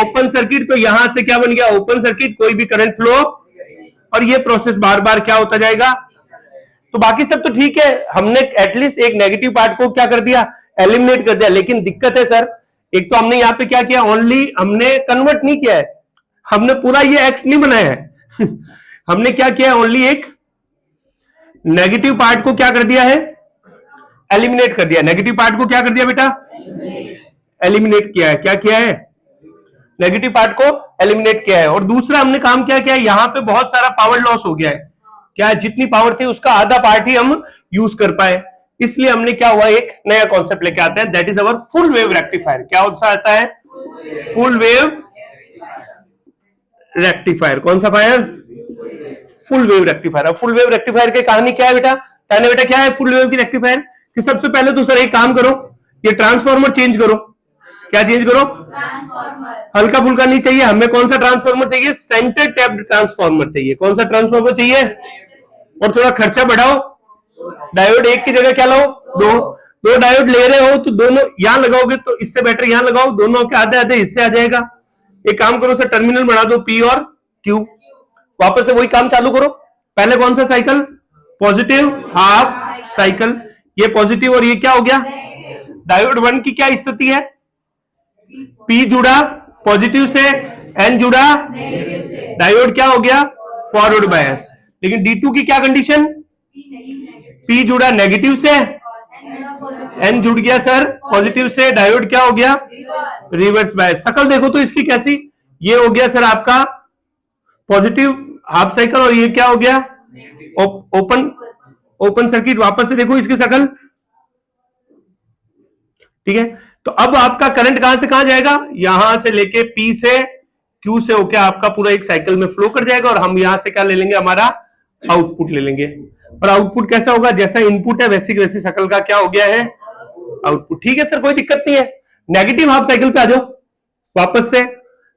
Open circuit. तो यहां से क्या बन गया? ओपन सर्किट, कोई भी करंट फ्लो। और ये प्रोसेस बार बार क्या होता जाएगा? तो बाकी सब तो ठीक है, हमने एटलीस्ट एक नेगेटिव पार्ट को क्या कर दिया? एलिमिनेट कर दिया। लेकिन दिक्कत है सर, एक तो हमने यहाँ पे क्या किया? ओनली हमने कन्वर्ट नहीं किया है, हमने पूरा ये एक्स नहीं बनाया है। हमने क्या किया? ओनली एक नेगेटिव पार्ट को क्या कर दिया है? एलिमिनेट कर दिया। नेगेटिव पार्ट को क्या कर दिया बेटा? एलिमिनेट किया है। क्या किया है? नेगेटिव पार्ट को एलिमिनेट किया है। और दूसरा हमने काम क्या किया? यहां पे बहुत सारा पावर लॉस हो गया है। क्या जितनी पावर थी उसका आधा पार्ट ही हम यूज कर पाए, इसलिए हमने क्या हुआ? एक नया कॉन्सेप्ट लेके आते हैं, that is our full wave rectifier. क्या आता है? Full wave rectifier. कौन सा fire? Full wave rectifier. Full wave rectifier की कहानी क्या है बेटा? कहने बेटा क्या है फुल वेव की रेक्टिफायर कि सबसे पहले तो सर एक काम करो, ये ट्रांसफॉर्मर चेंज करो। क्या चेंज करो? हल्का फुल्का नहीं चाहिए हमें। कौन सा ट्रांसफॉर्मर चाहिए? सेंटर टैप्ड ट्रांसफॉर्मर चाहिए। कौन सा ट्रांसफॉर्मर चाहिए? और थोड़ा खर्चा बढ़ाओ, डायोड एक की जगह क्या लो? दो डायोड ले रहे हो तो दोनों यहां लगाओगे तो इससे बेटर यहां लगाओ, दोनों के आधे आधे हिस्से आ जाएगा। एक काम करो सर, टर्मिनल बना दो पी और क्यू, वापस से वही काम चालू करो। पहले कौन सा साइकिल? पॉजिटिव हाफ साइकिल, ये पॉजिटिव और ये क्या हो गया? डायोड 1 की क्या स्थिति है? पी जुड़ा पॉजिटिव से, एन जुड़ा डायोड क्या हो गया? Forward bias. लेकिन D2 की क्या कंडीशन? पी जुड़ा नेगेटिव से, एन जुड़ गया सर पॉजिटिव से, डायोड क्या हो गया? Reverse bias. शकल देखो तो इसकी कैसी, ये हो गया सर आपका पॉजिटिव हाफ साइकिल और ये क्या हो गया? Open circuit. वापस से देखो इसकी शकल, ठीक है। तो अब आपका करंट कहां से कहां जाएगा? यहां से लेके पी से क्यू से होके आपका पूरा एक साइकिल में फ्लो कर जाएगा और हम यहां से क्या ले लेंगे? हमारा आउटपुट ले लेंगे। और आउटपुट कैसा होगा? जैसा इनपुट है वैसी वैसी शकल का क्या हो गया है? आउटपुट। ठीक है सर, कोई दिक्कत नहीं है। नेगेटिव हाफ साइकिल पे आ जाओ, वापस से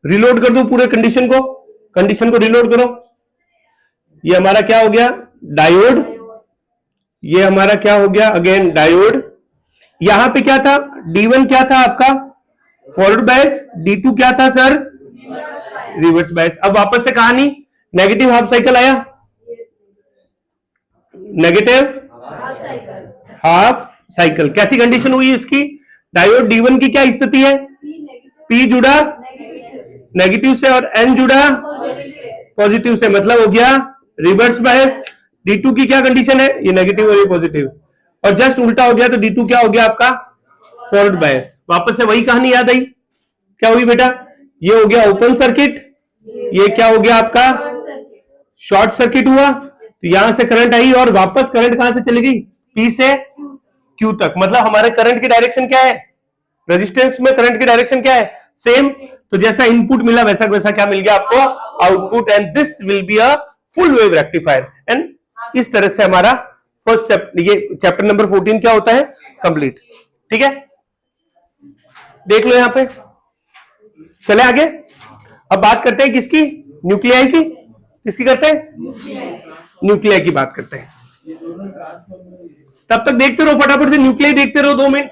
रिलोड कर दो पूरे कंडीशन को रिलोड करो। ये हमारा क्या हो गया? डायोड। ये हमारा क्या हो गया? Again diode. यहां पे क्या था? D1 क्या था आपका? Forward bias. D2 क्या था सर? Reverse bias. अब वापस से कहानी, नेगेटिव हाफ साइकिल आया, नेगेटिव हाफ साइकिल। कैसी कंडीशन हुई इसकी? डायोड D1 की क्या स्थिति है? P जुड़ा नेगेटिव से और N जुड़ा पॉजिटिव से, मतलब हो गया रिवर्स बायस। D2 की क्या कंडीशन है? ये नेगेटिव और ये पॉजिटिव, और जस्ट उल्टा हो गया तो D2 क्या हो गया आपका? Forward bias. वापस से वही कहानी याद आई, क्या हुई बेटा? ये हो गया ओपन सर्किट, ये क्या हो गया आपका? शॉर्ट सर्किट हुआ। तो यहां से करंट आई और वापस करंट कहां से चली गई? पी से क्यू तक। मतलब हमारे करंट की डायरेक्शन क्या है? रेजिस्टेंस में करंट की डायरेक्शन क्या है? सेम। तो जैसा इनपुट मिला वैसा वैसा क्या मिल गया आपको? Output. And this will be a full wave rectifier. And इस तरह से हमारा फर्स्ट ये चैप्टर नंबर 14 क्या होता है? कंप्लीट। ठीक है, देख लो यहां पे। चले आगे। अब बात करते हैं किसकी? न्यूक्लियाई की। किसकी करते हैं? न्यूक्लियाई की बात करते हैं। तब तक देखते रहो, फटाफट से न्यूक्लियाई देखते रहो 2 मिनट।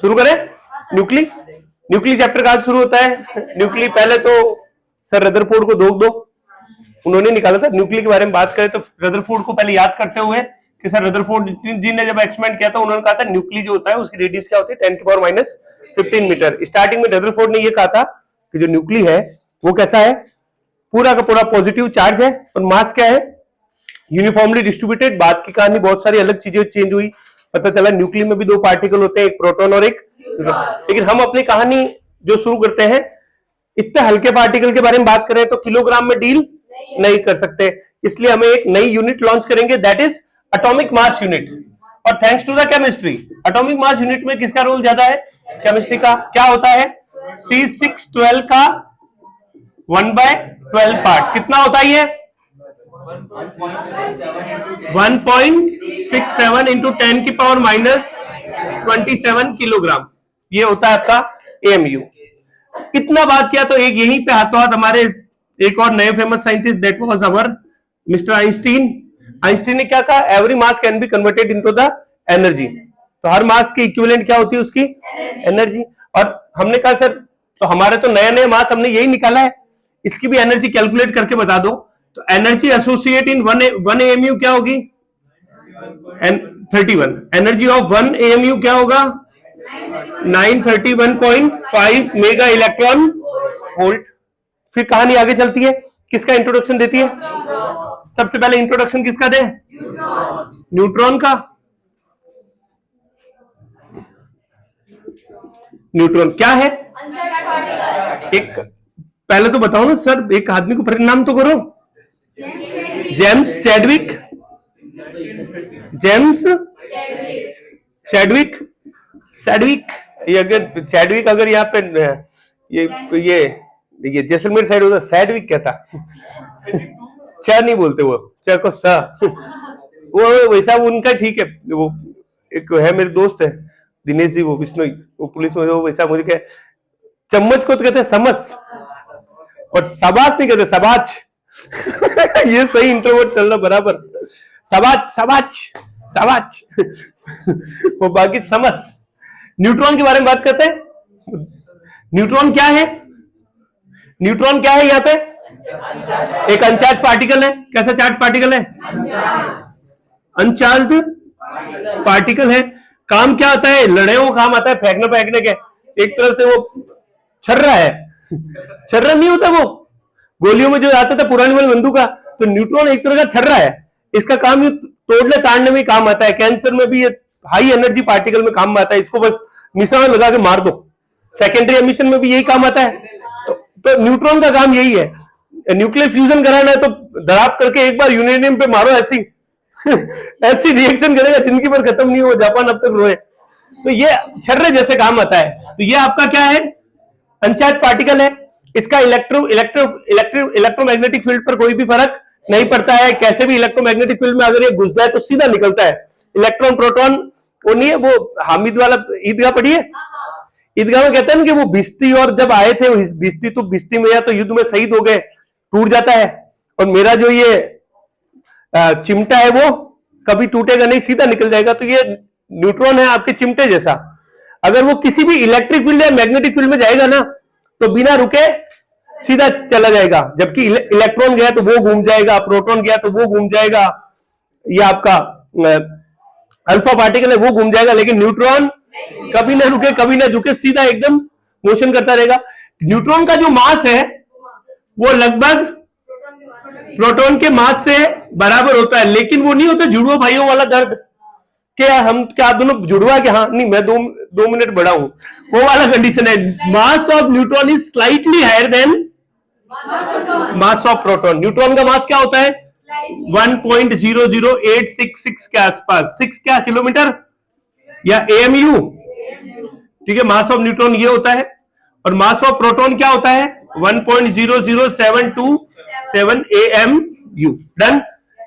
शुरू करें? न्यूक्ली चैप्टर का शुरू होता है। न्यूक्ली पहले तो सर रदरफोर्ड को दो उन्होंने निकाला था। न्यूक्ली के बारे में बात करें तो रदरफोर्ड को पहले याद करते हुए कि सर रदरफोर्ड जी ने जब एक्सपेरिमेंट किया था उन्होंने कहा था न्यूक्ली जो होता है उसकी रेडियस क्या होती है? 10⁻⁻15 मीटर। स्टार्टिंग में रदरफोर्ड ने ये कहा था कि जो न्यूक्ली है वो कैसा है? पूरा का पूरा पॉजिटिव चार्ज है और मास क्या है? Uniformly distributed. बात की कहानी बहुत सारी अलग चीजें चेंज हुई, पता चला न्यूक्ली में भी 2 पार्टिकल होते हैं, एक प्रोटॉन और एक न्यूट्रॉन। लेकिन हम अपनी कहानी जो शुरू करते हैं, इतने हल्के पार्टिकल के बारे में बात करें तो किलोग्राम में डील नहीं कर सकते, इसलिए हमें एक नई यूनिट लॉन्च करेंगे, that is atomic mass unit. और thanks to the chemistry, atomic mass unit में किसका रोल ज्यादा है? केमिस्ट्री का। क्या होता है? C612 का 1/12 पार्ट। कितना होता है ये? 1.67 इंटू 10⁻⁻27 किलोग्राम। ये होता है आपका AMU। इतना बात किया तो एक यहीं पे हाथों हाथ हमारे एक और नए famous scientist, that was our mister Einstein. Einstein ने क्या कहा? Every mass can be converted into the energy. तो हर मास की इक्विवेलेंट क्या होती है? उसकी एनर्जी। और हमने कहा सर तो हमारे तो नया नया मास हमने यही निकाला है, इसकी भी एनर्जी कैलकुलेट करके बता दो। तो एनर्जी एसोसिएट इन 1 AMU क्या होगी? 31। एनर्जी ऑफ 1 AMU क्या होगा? 931.5 मेगा इलेक्ट्रॉन वोल्ट। फिर कहानी आगे चलती है, किसका इंट्रोडक्शन देती है? सबसे पहले इंट्रोडक्शन किसका दे? न्यूट्रॉन का। न्यूट्रॉन क्या है? एक पहले तो बताओ ना सर, एक आदमी को परिणाम तो करो। James Chadwick, James Chadwick, Chadwick. ये अगर चैडविक अगर यहाँ पे ये जैसलमेर साइड होता सैडविक कहता। चा नहीं बोलते वो, चा को सा। वो वैसा उनका ठीक है। वो एक है मेरे दोस्त है दिनेश जी, वो विष्णु, वो पुलिस में, वो वैसा मुझे कहे चम्मच को तो कहते समस, और सबाच नहीं कहते सबाच। ये सही इंट्रोवर्ट चल रहा बराबर। सबाच सबाच सबाच। वो बाकी समस। न्यूट्रॉन के बारे में बात करते हैं। न्यूट्रॉन क्या है? न्यूट्रॉन क्या है? यहाँ पे एक अनचार्ज पार्टिकल है। कैसा चार्ज पार्टिकल है? अनचार्ज पार्टिकल है। काम क्या होता है? लड़ाइयों का काम आता है, फेंकने फेंकने के। एक तरह से वो छर्रा है। छर्रा नहीं होता वो गोलियों में जो आता था पुरानी वाली बंदूक का, तो न्यूट्रॉन एक तरह का छर्रा है। इसका काम ये तोड़ने ताड़ने में काम आता है। कैंसर में भी ये हाई एनर्जी पार्टिकल में काम आता है। इसको बस निशाना लगा के मार दो। सेकेंडरी एमिशन में भी यही काम आता है। तो न्यूट्रॉन का काम यही है। न्यूक्लियर फ्यूजन कराना है तो दराब करके एक बार यूरेनियम पे मारो, ऐसी ऐसी रिएक्शन करेगा जिंदगी भर खत्म नहीं हो, जापान अब तक रोए। तो ये छर्रे जैसे काम आता है। तो ये आपका क्या है? अनचार्ज पार्टिकल है। इसका इलेक्ट्रोमैग्नेटिक फील्ड पर कोई भी फर्क नहीं पड़ता है। कैसे भी इलेक्ट्रोमैग्नेटिक फील्ड में अगर ये घुस जाए तो सीधा निकलता है। इलेक्ट्रॉन प्रोटॉन वो नहीं है, वो हामिद वाला ईदगाह पढ़िए। ईदगाह में कहते हैं कि वो भिश्ती और जब आए थे भिश्ती, तो भिश्ती में या तो युद्ध में शहीद हो गए, टूट जाता है। और मेरा जो ये चिमटा है वो कभी टूटेगा नहीं, सीधा निकल जाएगा। तो ये न्यूट्रॉन है आपके चिमटे जैसा। अगर वो किसी भी इलेक्ट्रिक फील्ड या मैग्नेटिक फील्ड में जाएगा ना, तो बिना रुके सीधा चला जाएगा। जबकि इलेक्ट्रॉन गया तो वो घूम जाएगा, प्रोटॉन गया तो वो घूम जाएगा, ये आपका अल्फा पार्टिकल है वो घूम जाएगा। लेकिन न्यूट्रॉन कभी ना रुके, कभी ना झुके, सीधा एकदम मोशन करता रहेगा। न्यूट्रॉन का जो मास है वो लगभग प्रोटॉन के मास से बराबर होता है। लेकिन वो नहीं होता जुड़वा भाइयों वाला दर्द, क्या हम क्या दोनों जुड़वा के, हाँ नहीं मैं दो मिनट बड़ा हूं, वो वाला कंडीशन है। Mass of neutron is slightly higher than mass of proton. Neutron का मास क्या होता है? 1.00866 के आसपास। 6 क्या किलोमीटर या AMU, ठीक है। मास ऑफ न्यूट्रॉन ये होता है। और मास ऑफ प्रोटॉन क्या होता है? 1.00727 AMU। डन।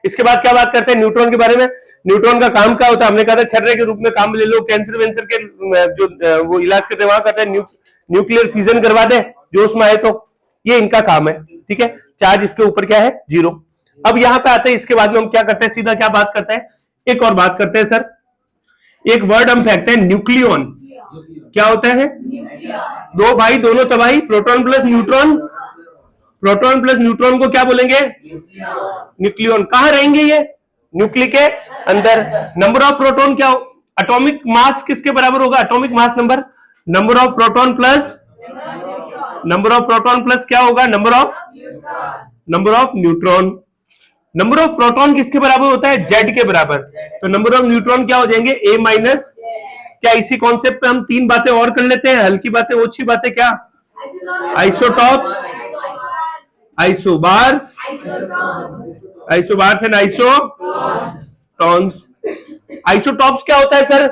इसके बाद क्या बात करते हैं न्यूट्रॉन के बारे में? न्यूट्रॉन का काम क्या होता है? हमने कहा था छर्रे के रूप में काम ले लो। कैंसर वेंसर के जो वो इलाज करते हैं वहां करते हैं, न्यूक्लियर फ्यूजन करवा दे जोश में आए तो। ये इनका काम है, ठीक है। चार्ज इसके ऊपर क्या है? 0। अब यहां पे आते हैं, इसके बाद में हम क्या करते हैं? सीधा क्या बात करते हैं? एक और बात करते हैं सर, एक वर्ड हम फेंकते हैं, न्यूक्लियन। क्या होता है? दो भाई दोनों तबाही, proton plus neutron. Proton plus neutron को क्या बोलेंगे? न्यूक्लियन। कहां रहेंगे ये? न्यूक्लिय के अंदर। नंबर ऑफ प्रोटॉन क्या हो? एटॉमिक मास किसके बराबर होगा? Atomic mass number, number of proton plus क्या होगा? Number of neutron. Number of proton किसके बराबर होता है? Z के बराबर। तो नंबर ऑफ न्यूट्रॉन क्या हो जाएंगे? A minus. क्या इसी कॉन्सेप्ट पे हम 3 बातें और कर लेते हैं, हल्की बातें, ओछी बातें। क्या? Isotopes, isobars and isotones. Isotopes क्या होता है सर?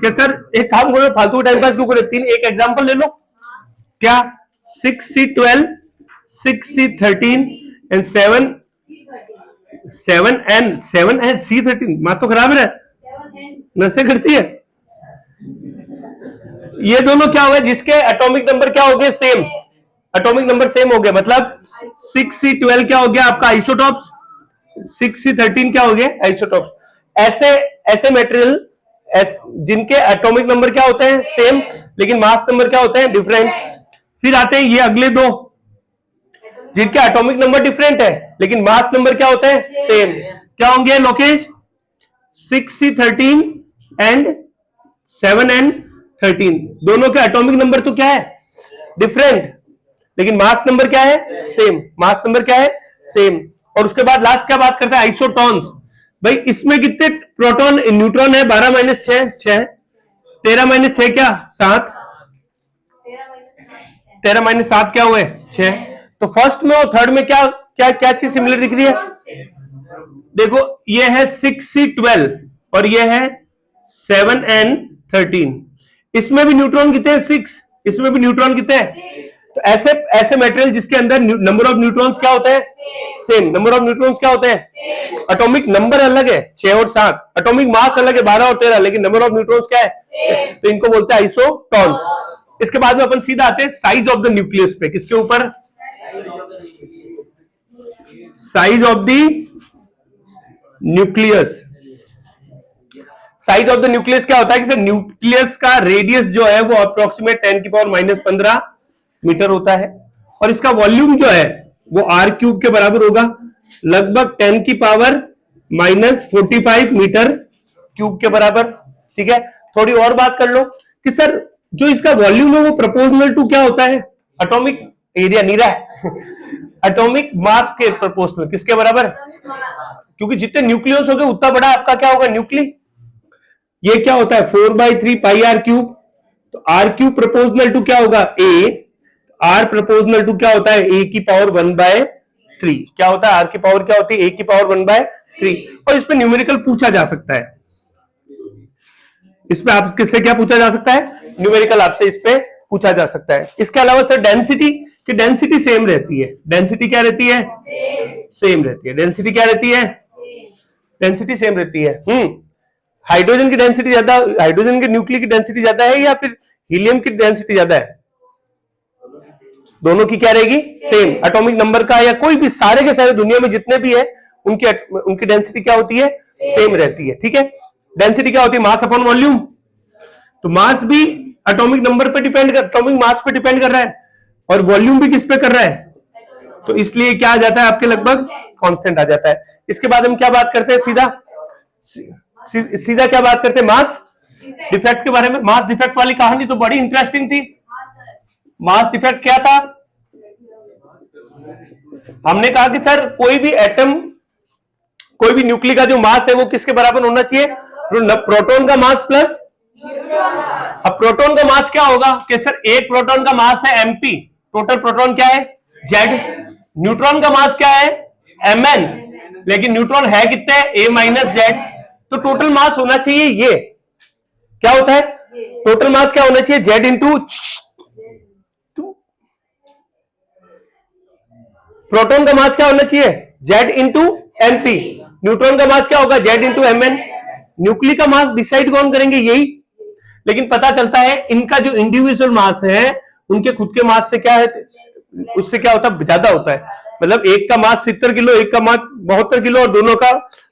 क्या सर एक काम करो, फालतू टाइम पास क्यों करे? 3 एक एग्जांपल ले लो। क्या? 6C12, 6C13 and 7 C13। माँ तो खराब है, नशे करती है। ये दोनों क्या हो गए? जिसके एटॉमिक नंबर क्या हो गए? सेम। एटॉमिक नंबर सेम हो गया, मतलब 6C12 क्या हो गया आपका? आइसोटॉप्स। 6C13 क्या हो गया? आइसोटॉप्स। ऐसे मटेरियल जिनके एटॉमिक नंबर क्या होते हैं? सेम, लेकिन मास नंबर क्या होते हैं? डिफरेंट। फिर आते हैं ये अगले दो, जिनके एटॉमिक नंबर डिफरेंट है लेकिन मास नंबर क्या होते हैं? सेम। क्या होंगे लोकेश? 6C13 एंड 7N13, दोनों के एटॉमिक नंबर तो क्या है, डिफरेंट, लेकिन मास नंबर क्या है, सेम। मास नंबर क्या है, सेम। और उसके बाद लास्ट क्या बात करते हैं, आइसोटॉन्स। भाई इसमें कितने प्रोटॉन, न्यूट्रॉन है 12 माइनस 6, 13 माइनस 6 क्या 7, 13 माइनस 7 क्या हुए 6। तो फर्स्ट में और थर्ड में क्या क्या क्या चीज सिमिलर दिख रही है, देखो ये है 6C12 और ये है 7N13। इसमें भी न्यूट्रॉन कितने हैं 6, इसमें भी न्यूट्रॉन कितने हैं। तो ऐसे ऐसे मटेरियल जिसके अंदर नंबर ऑफ न्यूट्रॉन्स क्या होते हैं, सेम। नंबर ऑफ न्यूट्रॉन्स क्या होते हैं, एटॉमिक नंबर अलग है 6 और 7, एटॉमिक मास अलग है 12 और 13, लेकिन नंबर ऑफ न्यूट्रॉन्स क्या है, तो इनको बोलते हैं आइसोटॉन्स। इसके बाद में अपन सीधा आते हैं साइज ऑफ द न्यूक्लियस पे, किसके ऊपर, size of the nucleus. Size of the nucleus क्या होता है कि सर न्यूक्लियस का रेडियस जो है वो अप्रोक्सीमेट 10⁻⁻15 मीटर होता है, और इसका वॉल्यूम जो है वो r³ के बराबर होगा, लगभग 10⁻⁻45 मीटर क्यूब के बराबर। ठीक है, थोड़ी और बात कर लो कि सर जो इसका वॉल्यूम है वो प्रोपोर्शनल टू क्या होता है, एटॉमिक एरिया नहीं रहा है एटॉमिक मास के प्रोपोर्शनल, किसके बराबर, क्योंकि जितने न्यूक्लियस हो गए उतना बड़ा आपका क्या होगा न्यूक्ली। ये क्या होता है 4/3 πr³, तो r³ प्रोपोर्शनल टू क्या होगा a, r प्रोपोर्शनल टू क्या होता है a की पावर 1/3, क्या होता है r की पावर क्या होती है a की पावर 1/3। और इसमें न्यूमेरिकल पूछा जा सकता है, इसमें आप किससे क्या पूछा जा सकता है, न्यूमेरिकल आपसे इस पे पूछा जा सकता है। इसके अलावा सर डेंसिटी, कि डेंसिटी सेम रहती है, डेंसिटी क्या रहती है, सेम रहती है। डेंसिटी क्या रहती है, डेंसिटी सेम रहती है। हाइड्रोजन की डेंसिटी ज्यादा, हाइड्रोजन के न्यूक्लियर की डेंसिटी ज्यादा है या फिर हीलियम की डेंसिटी ज्यादा है, दोनों की क्या रहेगी, सेम। एटॉमिक नंबर का या कोई भी सारे के सारे दुनिया में जितने भी है उनकी डेंसिटी क्या होती है, सेम रहती है। ठीक है, डेंसिटी क्या होती है, मास अपॉन वॉल्यूम। तो मास भी एटॉमिक नंबर पे डिपेंड कर, एटॉमिक मास पे डिपेंड कर रहा है, और वॉल्यूम भी किस पे कर रहा है, तो इसलिए क्या आ जाता है आपके लगभग कांस्टेंट आ जाता है। इसके बाद हम क्या बात करते हैं, सीधा क्या बात करते हैं, मास डिफेक्ट के बारे में। मास डिफेक्ट वाली कहानी तो बड़ी इंटरेस्टिंग थी। मास डिफेक्ट क्या था, हमने कहा कि सर कोई भी एटम, कोई भी न्यूक्लियर का जो मास है वो किसके बराबर होना चाहिए, प्रोटॉन का मास प्लस। अब प्रोटॉन का मास क्या होगा कि सर एक प्रोटॉन का मास है mp, टोटल प्रोटॉन क्या है z। न्यूट्रॉन का मास क्या है mn, लेकिन न्यूट्रॉन है कितने a-z, तो टोटल मास होना चाहिए ये क्या होता है, टोटल मास क्या होना चाहिए z इंटू, प्रोटॉन का मास क्या होना चाहिए z इंटू np, न्यूट्रॉन का मास क्या होगा z इंटू mn। न्यूक्लियर का मास डिसाइड कौन करेंगे, यही। लेकिन पता चलता है इनका जो इंडिविजुअल मास है उनके खुद के मास से क्या है, उससे क्या होता है, ज्यादा होता है। मतलब एक का मास 70 किलो, एक का मास 72 किलो, और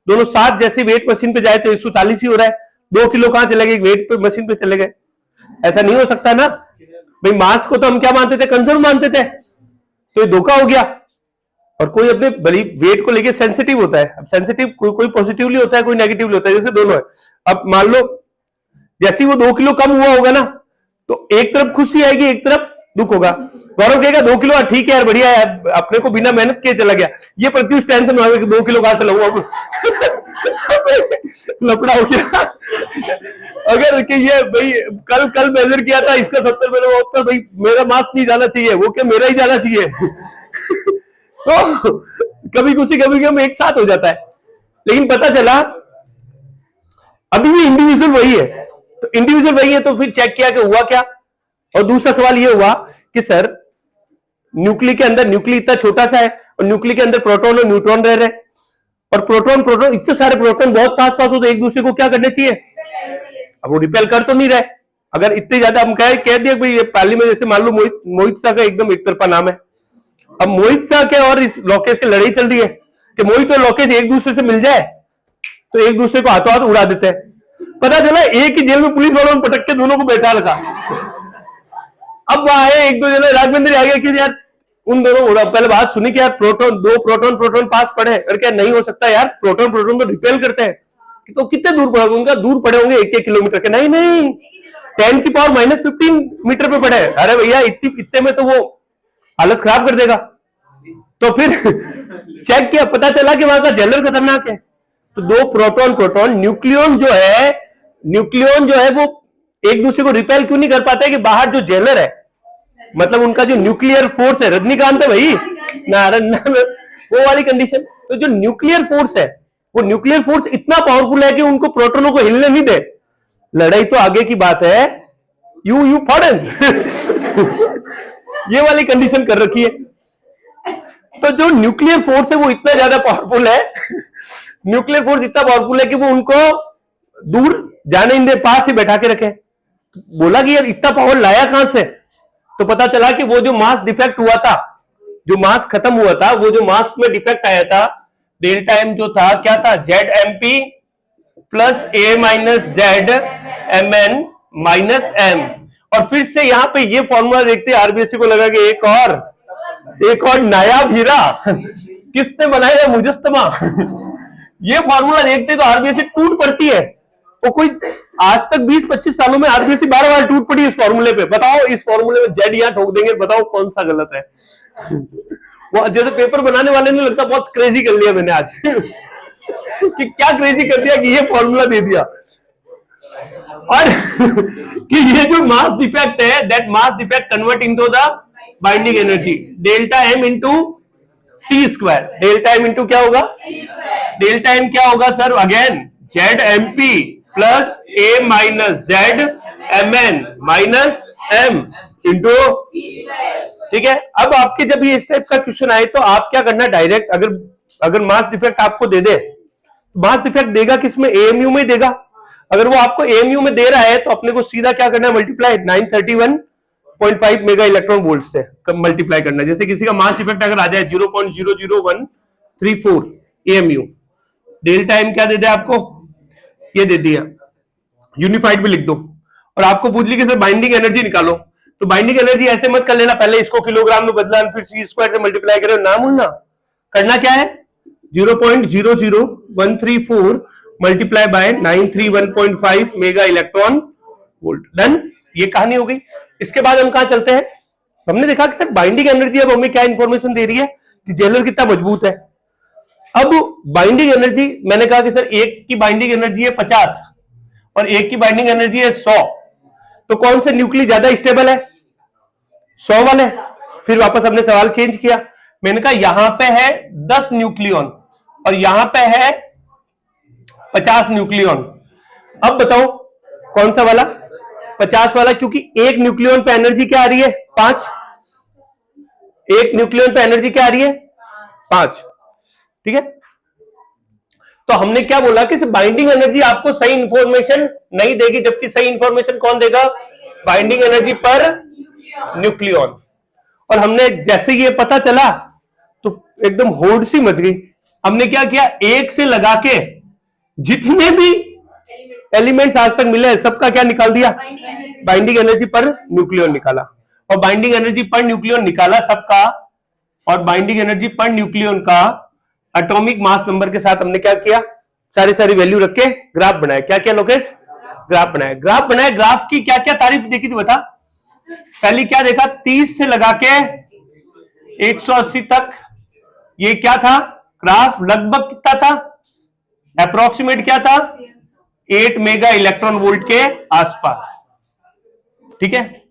दोनों साथ जैसे वेट मशीन पे जाए तो 140 ही हो रहा है। 2 किलो कहां चले गए, वेट पे मशीन पे चले गए, ऐसा नहीं हो सकता ना भाई। मास को तो हम क्या मानते थे, कंजर्व मानते थे, तो ये धोखा हो गया। और कोई अपने बड़ी वेट को लेके सेंसिटिव होता है। अब सेंसिटिव कोई पॉजिटिवली होता है, कोई नेगेटिवली होता है, जैसे दोनों है। अब मान लो जैसे वो 2 किलो कम हुआ होगा ना, तो एक तरफ खुशी आएगी, एक तरफ दुख होगा। गौरव कहेगा 2 किलो ठीक है यार, बढ़िया है, अपने को बिना मेहनत किए चला गया। ये प्रत्युष टेंशन में कि 2 किलो कहां से लाऊं, लफड़ा हो गया। अगर कि ये भाई कल मेजर किया था, इसका 70 मैंने उत्तर, भाई मेरा मास नहीं जाना चाहिए, वो क्या मेरा ही जाना चाहिए। तो कभी खुशी कभी गम एक साथ हो जाता है। लेकिन पता चला अभी भी इंडिविजुअल वही है, तो इंडिविजुअल वही है, तो फिर चेक किया कि हुआ क्या। और दूसरा सवाल ये हुआ कि सर न्यूक्लियर के अंदर, न्यूक्लियर इतना छोटा सा है और न्यूक्लियर के अंदर प्रोटॉन और न्यूट्रॉन रह रहे हैं, और प्रोटॉन इतने सारे प्रोटॉन बहुत पास पास हो तो एक दूसरे को क्या करने चाहिए, अब वो रिपेल कर तो नहीं रहे। अगर इतने ज्यादा हम कह दिया भाई ये पाली में, जैसे मान लो मोहित शाह का एकदम एक तरफा नाम है, अब मोहित शाह के और इस लोकेश की लड़ाई चल रही है कि मोहित और लोकेश एक दूसरे से मिल जाए तो एक दूसरे को हाथों हाथ उड़ा देते हैं। पता चला एक ही जेल में पुलिस वालों ने पटक के दोनों को बैठा रखा। अब वहां आए एक दो जने, राजमंदिर आ गया कि यार उन दोनों, पहले बात सुनी कि यार दो प्रोटॉन पास पड़े, और क्या नहीं हो सकता यार, प्रोटॉन तो रिपेल करते हैं, तो कितने दूर पड़े उनका, दूर पड़े होंगे 1-1 किलोमीटर के, नहीं नहीं 10⁻⁻15 मीटर पे पड़े। अरे भैया इतने में तो वो हालत खराब कर देगा। तो फिर चेक किया, पता चला कि वहां का जेलर खतरनाक है। तो दो प्रोटॉन प्रोटॉन न्यूक्लियन जो है वो एक दूसरे को रिपेल क्यों नहीं कर पाते कि बाहर जो जेलर है, मतलब उनका जो न्यूक्लियर फोर्स है, रजनीकांत है भाई नारायण, वो वाली कंडीशन। तो जो न्यूक्लियर फोर्स है, वो न्यूक्लियर फोर्स इतना पावरफुल है कि उनको प्रोटॉनों को हिलने नहीं दे। लड़ाई तो आगे की बात है, यू फॉरन ये वाली कंडीशन कर रखी है। तो जो न्यूक्लियर फोर्स है वो इतना ज्यादा पावरफुल है, न्यूक्लियर फोर्स इतना पावरफुल है कि वो उनको दूर जाने नहीं दे, पास ही बैठा के रखे। बोला कि यार इतना पावर लाया कहां से? तो पता चला कि वो जो मास डिफेक्ट हुआ था, जो मास खत्म हुआ था, वो जो मास में डिफेक्ट आया था, डेल्टा एम जो था क्या था, Z M P plus A minus Z M N minus M. और फिर से यहां पे ये फॉर्मूला देखते आरबीएससी को लगा कि एक और नायाब हीरा किसने बनाया, मुजस्समा ये फॉर्मूला देखते तो आरबीएससी टूट पड़ती है। वो कोई आज तक 20-25 सालों में आरबीएससी बार-बार टूट पड़ी इस फॉर्मूले पे। बताओ इस फॉर्मूले में जेड यहां ठोक देंगे, बताओ कौन सा गलत है। वो जैसे पेपर बनाने वाले ने लगता बहुत क्रेजी कर लिया मैंने आज कि क्या क्रेजी कर दिया कि ये फॉर्मूला दे दिया। और कि ये जो मास डिफेक्ट है, that mass defect convert into the binding energy, delta M into C square. Delta M into क्या होगा, डेल्टा एम क्या होगा sir, again Z M P plus A minus Z M N minus M into, ठीक है। अब आपके जब ये इस टाइप का क्वेश्चन आए तो आप क्या करना, डायरेक्ट अगर मास डिफेक्ट आपको दे दे, मास डिफेक्ट देगा किसमें, एएमयू में देगा। अगर वो आपको एएमयू में दे रहा है तो अपने को सीधा क्या करना है, मल्टीप्लाई 931.5 मेगा इलेक्ट्रॉन वोल्ट से मल्टीप्लाई करना है। जैसे किसी का मास डिफेक्ट अगर आ जाए 0.00134 एएमयू, डेल्टा एम क्या दे दे आपको, ये दे दिया, यूनिफाइड भी लिख दो। और आपको पूछ ली कि सर बाइंडिंग एनर्जी निकालो, तो बाइंडिंग एनर्जी ऐसे मत कर लेना, पहले इसको किलोग्राम में बदला फिर सी स्क्वायर से मल्टीप्लाई करो, ना भूलना। करना क्या है, 0.00134 multiply by 931.5 mega electron volt, done. ये कहानी हो गई। इसके बाद हम कहां चलते हैं, हमने देखा कि सर बाइंडिंग एनर्जी अब हमें क्या इंफॉर्मेशन दे रही है कि जेलर कितना मजबूत है। अब बाइंडिंग एनर्जी मैंने कहा कि सर एक की बाइंडिंग एनर्जी है 50 और एक की बाइंडिंग एनर्जी है 100, तो कौन से न्यूक्लियस ज्यादा स्टेबल है, 100 वाले। फिर वापस हमने सवाल चेंज किया, मैंने कहा यहां पे है 10 न्यूक्लियन और यहां पे है 50 न्यूक्लियन। अब बताओ कौन सा वाला, 50 वाला, क्योंकि एक न्यूक्लियन पे एनर्जी क्या आ रही है, 5। एक न्यूक्लियन पे एनर्जी क्या आ रही है, 5, ठीक है। तो हमने क्या बोला कि बाइंडिंग एनर्जी आपको सही इंफॉर्मेशन नहीं देगी, जबकि सही इंफॉर्मेशन कौन देगा, बाइंडिंग एनर्जी पर न्यूक्लियन। और हमने जैसे ये पता चला तो एकदम होड़ सी मच गई। हमने क्या किया, एक से लगा के जितने भी एलिमेंट्स आज तक मिले सबका क्या निकाल दिया, बाइंडिंग एनर्जी पर न्यूक्लियन निकाला। और बाइंडिंग एनर्जी पर न्यूक्लियन निकाला सबका, और बाइंडिंग एनर्जी पर न्यूक्लियन का एटॉमिक मास नंबर के साथ हमने क्या किया, सारी वैल्यू रख के ग्राफ बनाया। क्या क्या लोकेश, ग्राफ बनाया। ग्राफ की क्या क्या तारीफ देखी थी बता। पहली क्या देखा, 30 से लगा के 180 तक, ये क्या था ग्राफ, लगभग कितना था, अप्रोक्सीमेट क्या था, 8 मेगा इलेक्ट्रॉन वोल्ट के आसपास, ठीक है।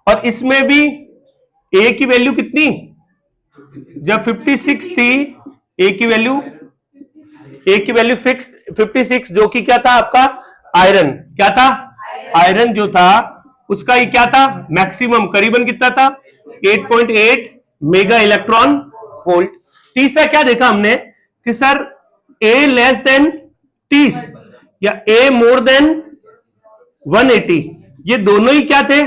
और इसमें भी ए की वैल्यू कितनी, जब 56 थी, ए की वैल्यू फिक्स 56, जो कि क्या था आपका आयरन, क्या था आयरन जो था उसका ये क्या था, मैक्सिमम करीबन कितना था, 8.8 मेगा इलेक्ट्रॉन वोल्ट। तीसरा क्या देखा हमने कि सर ए लेस देन 30 या ए मोर देन 180, ये दोनों ही क्या थे,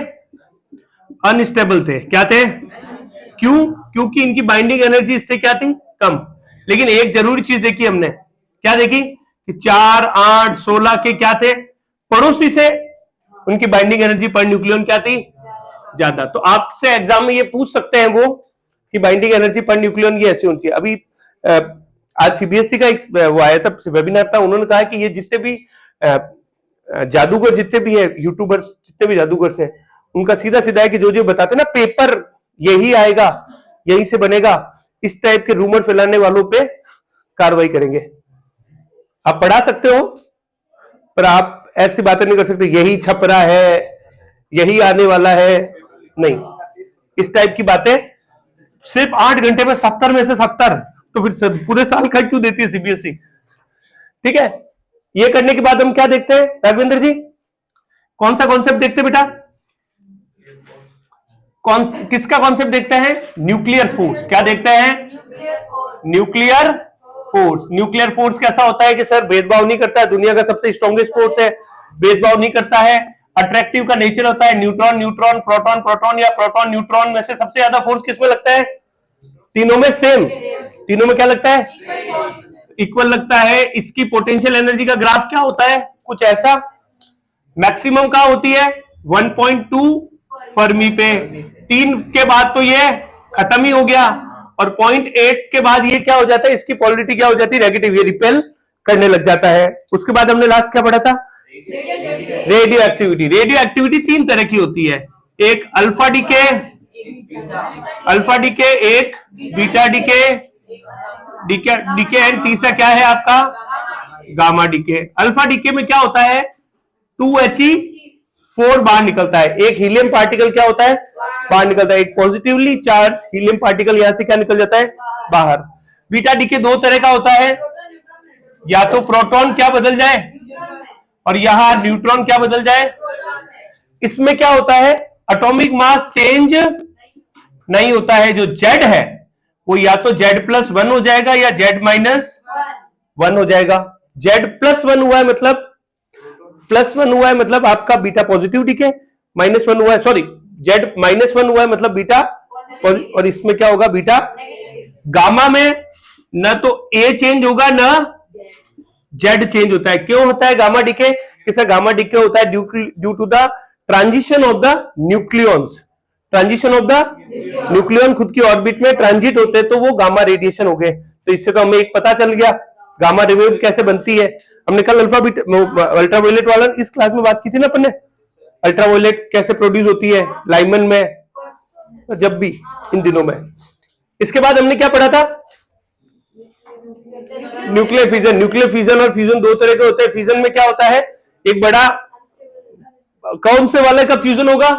अनस्टेबल थे। क्या थे, क्यों, क्योंकि इनकी बाइंडिंग एनर्जी इससे क्या थी, कम। लेकिन एक जरूरी चीज देखी हमने, क्या देखी कि 4, 8, 16 के क्या थे, पड़ोसी से उनकी बाइंडिंग एनर्जी पर न्यूक्लियन क्या थी, ज्यादा। तो आपसे एग्जाम में ये पूछ सकते हैं वो कि बाइंडिंग एनर्जी पर न्यूक्लियन ये ऐसी होनी चाहिए। अभी आज सीबीएसई का एक वो आया था, वेबिनार था, उन्होंने कहा कि ये जितने भी जादूगर जितने भी है, यूट्यूबर्स जितने भी जादूगर हैं, उनका सीधा सीधा है कि जो जो बताते ना पेपर यही आएगा, यही से बनेगा, इस टाइप के रूमर फैलाने वालों पे कार्रवाई करेंगे। आप पढ़ा सकते हो पर आप ऐसी बातें नहीं कर सकते यही छप रहा है, यही आने वाला है, नहीं। इस टाइप की बातें सिर्फ 8 घंटे में 70 में से 70, तो फिर पूरे साल का क्यों देती है सीबीएसई? ठीक है, ये करने के बाद हम क्या देखते हैं राघवेंद्र जी? कौन सा कॉन्सेप्ट देखते हैं बेटा? किसका कॉन्सेप्ट देखते हैं? Nuclear force. क्या देखते हैं? Nuclear force. न्यूक्लियर फोर्स कैसा होता है कि सर भेदभाव नहीं करता है, दुनिया का सबसे स्ट्रॉन्गेस्ट फोर्स है, भेदभाव नहीं करता है, अट्रैक्टिव का नेचर होता है, न्यूट्रॉन न्यूट्रॉन, प्रोटॉन प्रोटॉन या प्रोटॉन न्यूट्रॉन में से सबसे ज्यादा फोर्स किसमें लगता है? तीनों में सेम। तीनों में क्या लगता है? इक्वल लगता है। इसकी पोटेंशियल एनर्जी का ग्राफ क्या होता है? कुछ ऐसा। मैक्सिमम कहां होती है? 1.2 फर्मी पे। 3 के बाद तो ये खत्म ही हो गया, और 0.8 के बाद ये क्या हो जाता है? इसकी पॉलिटी क्या हो जाती है? नेगेटिव, ये रिपेल करने लग जाता है। उसके बाद हमने लास्ट क्या पढ़ा था? Radio activity. रेडियो एक्टिविटी 3 तरह की होती है, एक अल्फा डीके, एक बीटा डीके, एंड तीसरा क्या है आपका? Gamma DK. अल्फा डीके में क्या होता है? 2He4 बाहर निकलता है। एक हीलियम पार्टिकल क्या होता है? बाहर निकलता है। एक पॉजिटिवली चार्ज हीलियम पार्टिकल यहां से क्या निकल जाता है? बाहर। बीटा डीके 2 तरह का होता है, या तो प्रोटॉन क्या बदल जाए और यहां न्यूट्रॉन क्या बदल जाए। इसमें क्या होता है? एटॉमिक मास चेंज नहीं होता है। जो जेड है वो या तो Z+1 हो जाएगा या Z-1 हो जाएगा। Z+1 हुआ है मतलब +1 हुआ है मतलब आपका बीटा पॉजिटिव डीके, -1 हुआ है, सॉरी Z-1 हुआ है मतलब बीटा, और इसमें क्या होगा? बीटा। गामा में ना तो A चेंज होगा ना Z चेंज होता है। क्यों होता है गामा डीके? किसा गामा डीके होता है due to the transition of the nucleons. Transition of the nucleon खुद की ऑर्बिट में ट्रांजिट होते हैं, तो वो गामा रेडिएशन हो गए। तो इससे तो हमें एक पता चल गया गामा रेवेव कैसे बनती है। हमने कल अल्ट्रावायलेट वाला इस क्लास में बात की थी ना अपन ने, अल्ट्रावायलेट कैसे प्रोड्यूस होती है लाइमन में, जब भी इन दिनों में। इसके बाद हमने क्या पढ़ा था? Nuclear fusion. न्यूक्लियर फ्यूजन और फ्यूजन 2 तरह के होते हैं। फ्यूजन में क्या होता है? एक बड़ा, कौन से वाले का फ्यूजन होगा?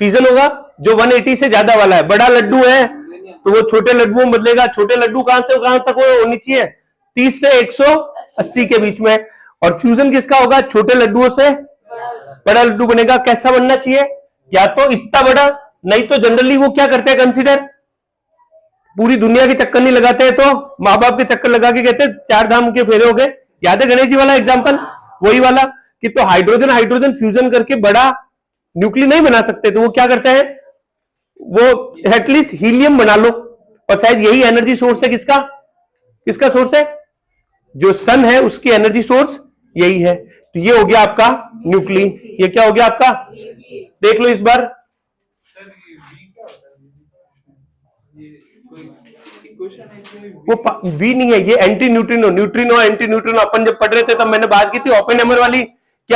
फ्यूजन होगा जो 180 से ज्यादा वाला है। बड़ा लड्डू है तो वो छोटे लड्डुओं में बदलेगा। छोटे लड्डू कहां से कहां तक होनी चाहिए? 30 से 180 के बीच में। और फ्यूजन किसका होगा? छोटे लड्डुओं से बड़ा लड्डू बनेगा। कैसा बनना चाहिए? या तो इतना बड़ा, नहीं तो जनरली वो क्या करते हैं कंसीडर, पूरी दुनिया के चक्कर नहीं लगाते हैं, तो माँ बाप के चक्कर लगा के कहते हैं 4 धाम के फेरे हो गए। याद है गणेश जी वाला एग्जाम्पल? वही वाला कि तो हाइड्रोजन हाइड्रोजन फ्यूजन करके बड़ा न्यूक्लियर नहीं बना सकते, तो वो क्या करते हैं? वो एटलीस्ट हीलियम बना लो। और शायद यही एनर्जी सोर्स है किसका? किसका सोर्स है? जो सन है उसकी एनर्जी सोर्स यही है। तो ये हो गया आपका न्यूक्लियर। ये क्या हो गया आपका? देख लो इस बार। वो वी नहीं है, ये anti neutrino. Neutrino anti neutrino अपन जब पढ़ रहे थे तब मैंने बात की थी ओपेनहाइमर वाली कि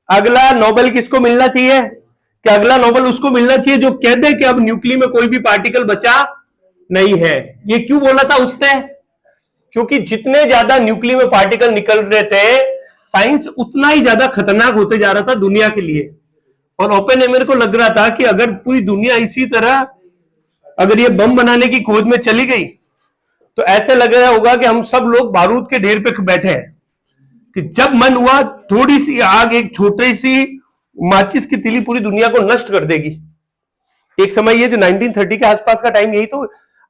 अगला नोबेल किसको मिलना चाहिए? कि अगला नोबेल उसको मिलना चाहिए जो कह दे कि अब न्यूक्लियर में कोई भी पार्टिकल बचा नहीं है। ये क्यों बोला था उसने? क्योंकि जितने ज्यादा न्यूक्लियर में पार्टिकल निकल रहे थे, साइंस उतना ही ज्यादा खतरनाक होते जा रहा था दुनिया के लिए। और ओपेनहाइमर को लग रहा था कि अगर पूरी दुनिया इसी तरह अगर ये बम बनाने की खोज में चली गई तो ऐसे लग रहा होगा कि हम सब लोग बारूद के ढेर पे बैठे हैं, कि जब मन हुआ थोड़ी सी आग, एक छोटी सी माचिस की तिली पूरी दुनिया को नष्ट कर देगी। एक समय ये जो 1930 के आसपास का टाइम, यही तो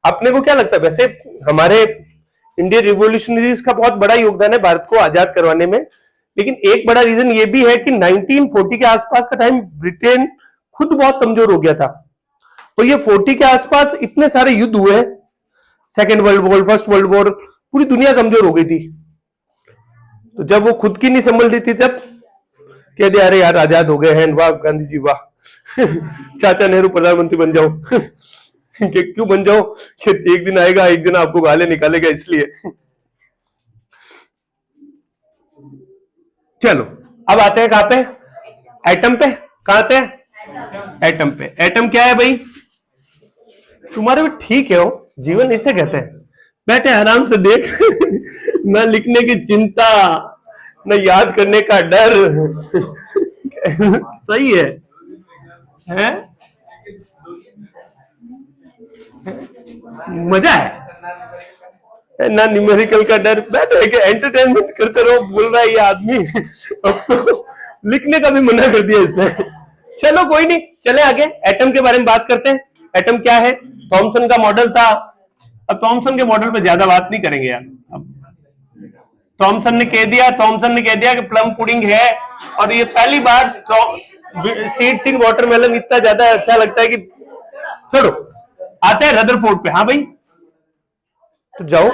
अपने को क्या लगता है? वैसे हमारे इंडियन रिवोल्यूशनरीज का बहुत बड़ा योगदान है भारत को आजाद करवाने में, लेकिन एक बड़ा रीजन ये भी है कि 1940 के आसपास का टाइम ब्रिटेन खुद बहुत कमजोर हो गया था। तो ये 40 के आसपास इतने सारे युद्ध हुए, second world war, first world war, पूरी दुनिया कमजोर हो गई थी। तो जब वो खुद की नहीं संभल रही थी तब कह दिया अरे यार आजाद हो गए हैं, वाह गांधी जी वाह चाचा नेहरू प्रधानमंत्री बन जाओ कि क्यों बन जाओ कि एक दिन आएगा, एक दिन आपको गाले निकालेगा, इसलिए। चलो अब आते हैं कहां पे, एटम पे। कहां आते हैं, एटम पे। एटम क्या है भाई, तुम्हारे भी ठीक है हो, जीवन इसे कहते हैं, बैठे आराम से देख न लिखने की चिंता, न याद करने का डर। सही है? मजा है ना, न्यूमेरिकल का डर, बैठे के एंटरटेनमेंट करते रहो। बोल रहा है ये आदमी अब तो लिखने का भी मना कर दिया इसने। चलो कोई नहीं, चले आगे, एटम के बारे में बात करते हैं। एटम क्या है, थॉमसन का मॉडल था। अब थॉमसन के मॉडल पे ज्यादा बात नहीं करेंगे यार। अब थॉमसन ने कह दिया कि प्लम पुडिंग है, और ये पहली बार सीड्स इन वाटरमेलन इतना ज्यादा अच्छा लगता है कि छोड़ो। आते हैं रदरफोर्ड पे। हाँ भाई, तो जाओ,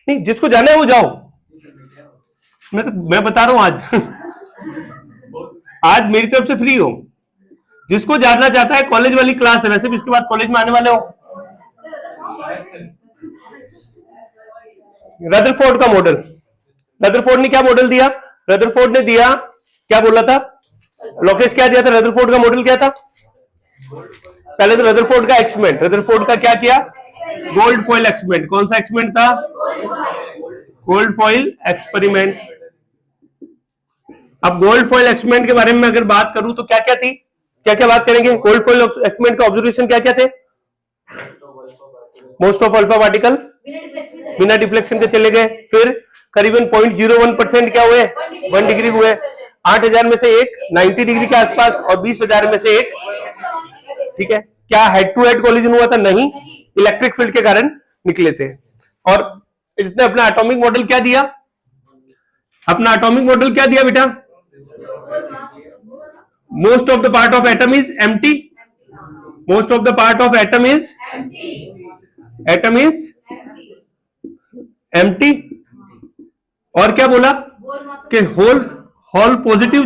नहीं जिसको जाना है वो जाओ। मैं बता रहा हूं आज मेरी तरफ से फ्री हो। जिसको जानना चाहता है, कॉलेज वाली क्लास है, वैसे भी इसके बाद कॉलेज में आने वाले हो। रदरफोर्ड का मॉडल, रदरफोर्ड ने क्या मॉडल दिया, रदरफोर्ड ने दिया, क्या बोला था, लोकेस क्या दिया था, रदरफोर्ड का मॉडल क्या था। पहले तो रदरफोर्ड का एक्सपेरिमेंट, रदरफोर्ड का क्या किया, गोल्ड फॉइल एक्सपेरिमेंट। कौन सा एक्सपेरिमेंट था, गोल्ड फॉइल एक्सपेरिमेंट। अब गोल्ड फॉइल एक्सपेरिमेंट के बारे में अगर बात करूं तो क्या क्या थी, क्या क्या बात करेंगे। गोल्ड फॉइल एक्सपेरिमेंट का ऑब्जर्वेशन क्या क्या थे, मोस्ट ऑफ अल्फा पार्टिकल बिना डिफ्लेक्शन के चले गए। फिर करीबन 0.01% क्या हुए, 1 डिग्री हुए। 8000 में से एक 90 डिग्री के आसपास, और 20,000 में से एक, ठीक है। क्या हेड टू हेड कोलिजन हुआ था, नहीं, इलेक्ट्रिक फील्ड के कारण निकले थे। और इसने अपना एटॉमिक मॉडल क्या दिया, अपना एटॉमिक मॉडल क्या दिया बेटा, most of the part of atom is empty, most of the part of atom is empty. और क्या बोला कि whole positive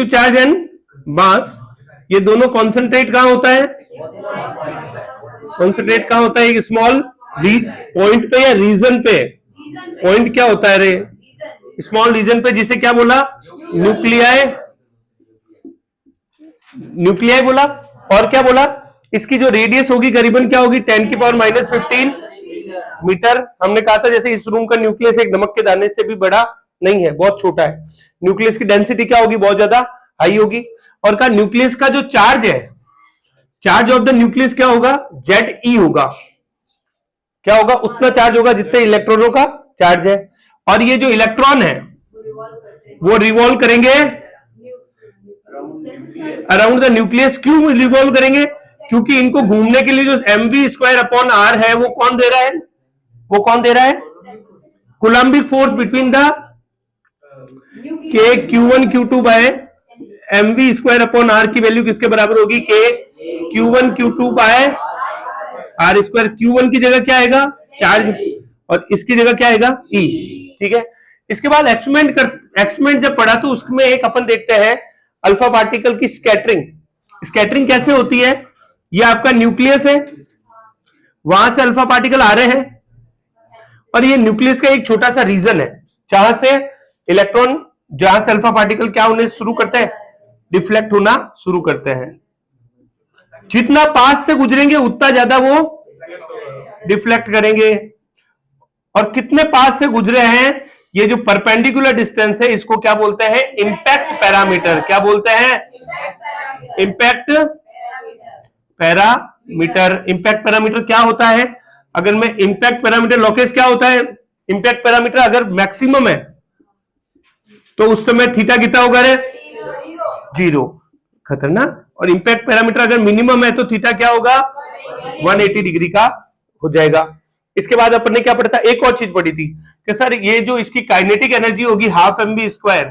charge and mass, ये दोनों कॉन्सेंट्रेट कहां होता है, कॉन्सेंट्रेट कहां होता है, एक स्मॉल पॉइंट पे या रीजन पे। पॉइंट क्या होता है रे, स्मॉल रीजन पे, जिसे क्या बोला, न्यूक्लियाई बोला। और क्या बोला, इसकी जो रेडियस होगी करीबन क्या होगी, 10⁻15 मीटर। हमने कहा था जैसे इस रूम का न्यूक्लियस एक नमक के दाने से भी बड़ा नहीं है, बहुत छोटा है। न्यूक्लियस की डेंसिटी क्या होगी, बहुत ज्यादा हाई होगी। और कहा न्यूक्लियस का जो चार्ज है, चार्ज ऑफ द न्यूक्लियस क्या होगा, Ze होगा। क्या होगा, उतना चार्ज होगा जितने इलेक्ट्रॉनों का चार्ज है। और ये जो इलेक्ट्रॉन है वो रिवॉल्व करेंगे अराउंड द न्यूक्लियस। क्यों रिवॉल्व करेंगे, क्योंकि इनको घूमने के लिए जो mv²/r है वो कौन दे रहा है, coulombic force between the k q1 q2 by mv²/r की वैल्यू किसके बराबर होगी, k q1 q2 bye r²। q1 की जगह क्या आएगा, चार्ज, और इसकी जगह क्या आएगा, E, ठीक है। इसके बाद एक्सपेरिमेंट जब पढ़ा तो उसमें एक अपन देखते हैं अल्फा पार्टिकल की स्कैटरिंग कैसे होती है। ये आपका न्यूक्लियस है, वहां से अल्फा पार्टिकल आ रहे हैं, और ये न्यूक्लियस का एक छोटा सा रीजन है जहां से इलेक्ट्रॉन, जहां से अल्फा पार्टिकल क्या होने शुरू करते हैं, डिफ्लेक्ट होना शुरू करते हैं। जितना पास से गुजरेंगे उतना ज्यादा वो डिफ्लेक्ट करेंगे। और कितने पास से गुजरे हैं, ये जो परपेंडिकुलर डिस्टेंस है, इसको क्या बोलते हैं, इंपैक्ट पैरामीटर। क्या बोलते हैं, इंपैक्ट पैरामीटर। इंपैक्ट पैरामीटर क्या होता है, अगर मैं इंपैक्ट पैरामीटर, लोकेस क्या होता है, इंपैक्ट पैरामीटर अगर मैक्सिमम है तो उस समय थीटा कितना होगा रे, 0, खतरनाक। और इंपैक्ट पैरामीटर अगर मिनिमम है तो थीटा क्या होगा, 180 डिग्री का हो जाएगा। इसके बाद अपन ने क्या पढ़ा था, एक और चीज पढ़ी थी कि सर ये जो इसकी काइनेटिक एनर्जी होगी ½ mv²,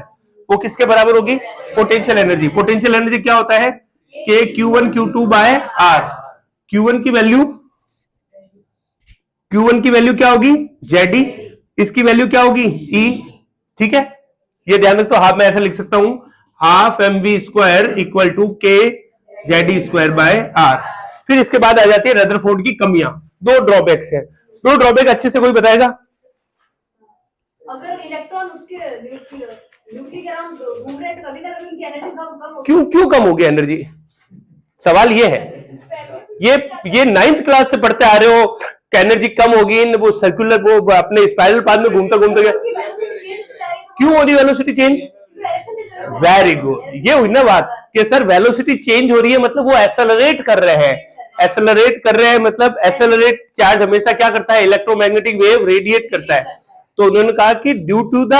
वो किसके बराबर होगी, पोटेंशियल एनर्जी। पोटेंशियल एनर्जी क्या होता है, k q1 q2 bye r। q1 की वैल्यू क्या होगी, Ze, इसकी वैल्यू क्या होगी, E, ठीक है। ये ध्यान रखो, हाफ मैं ऐसा लिख सकता हूं, ½ mv² = k Ze² bye r। फिर इसके बाद आ जाती है रदरफोर्ड की कमियां। दो ड्रॉबैक्स हैं, दो ड्रॉबैक अच्छे से कोई बताएगा? अगर इलेक्ट्रॉन उसके न्यूक्लियर अराउंड घूम रहे हैं तो कभी ना कभी उनकी एनर्जी कम होगी। क्यों कम होगी एनर्जी? सवाल ये है, ये 9th क्लास से पढ़ते आ रहे हो, एनर्जी कम होगी, वो सर्कुलर वो अपने स्पाइरल पाथ में घूमते घूमते क्यों हो रही वेलोसिटी चेंज? वेरी गुड, ये हुई ना बात कि सर वेलोसिटी चेंज हो रही है मतलब वो एक्सेलरेट कर रहे हैं, एक्सेलरेट कर रहे हैं मतलब एक्सेलरेट चार्ज हमेशा क्या करता है? इलेक्ट्रोमैग्नेटिक वेव रेडिएट करता है। तो उन्होंने कहा कि due to the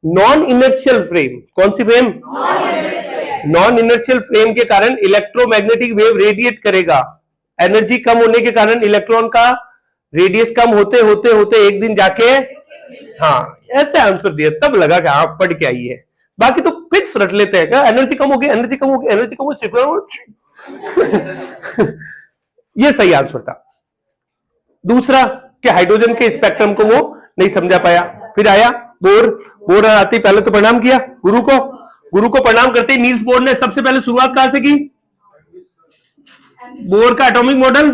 non inertial frame, कौन सी फ्रेम? नॉन इनर्शियल फ्रेम के कारण इलेक्ट्रोमैग्नेटिक वेव रेडिएट करेगा। एनर्जी कम होने के कारण इलेक्ट्रॉन का रेडियस कम होते होते होते एक दिन जाके, हाँ ऐसे आंसर दिया, तब लगा कि हाँ पढ़ के आई है। बाकी तो फिक्स रट लेते हैं क्या एनर्जी कम होगी, एनर्जी कम होगी, एनर्जी कम होगी। ये सही आंसर था। दूसरा कि हाइड्रोजन के स्पेक्ट्रम को वो नहीं समझा पाया। फिर आया बोर आते पहले तो प्रणाम किया गुरु को प्रणाम करते ही नील्स बोर ने सबसे पहले शुरुआत कहां से की? बोर का एटॉमिक मॉडल,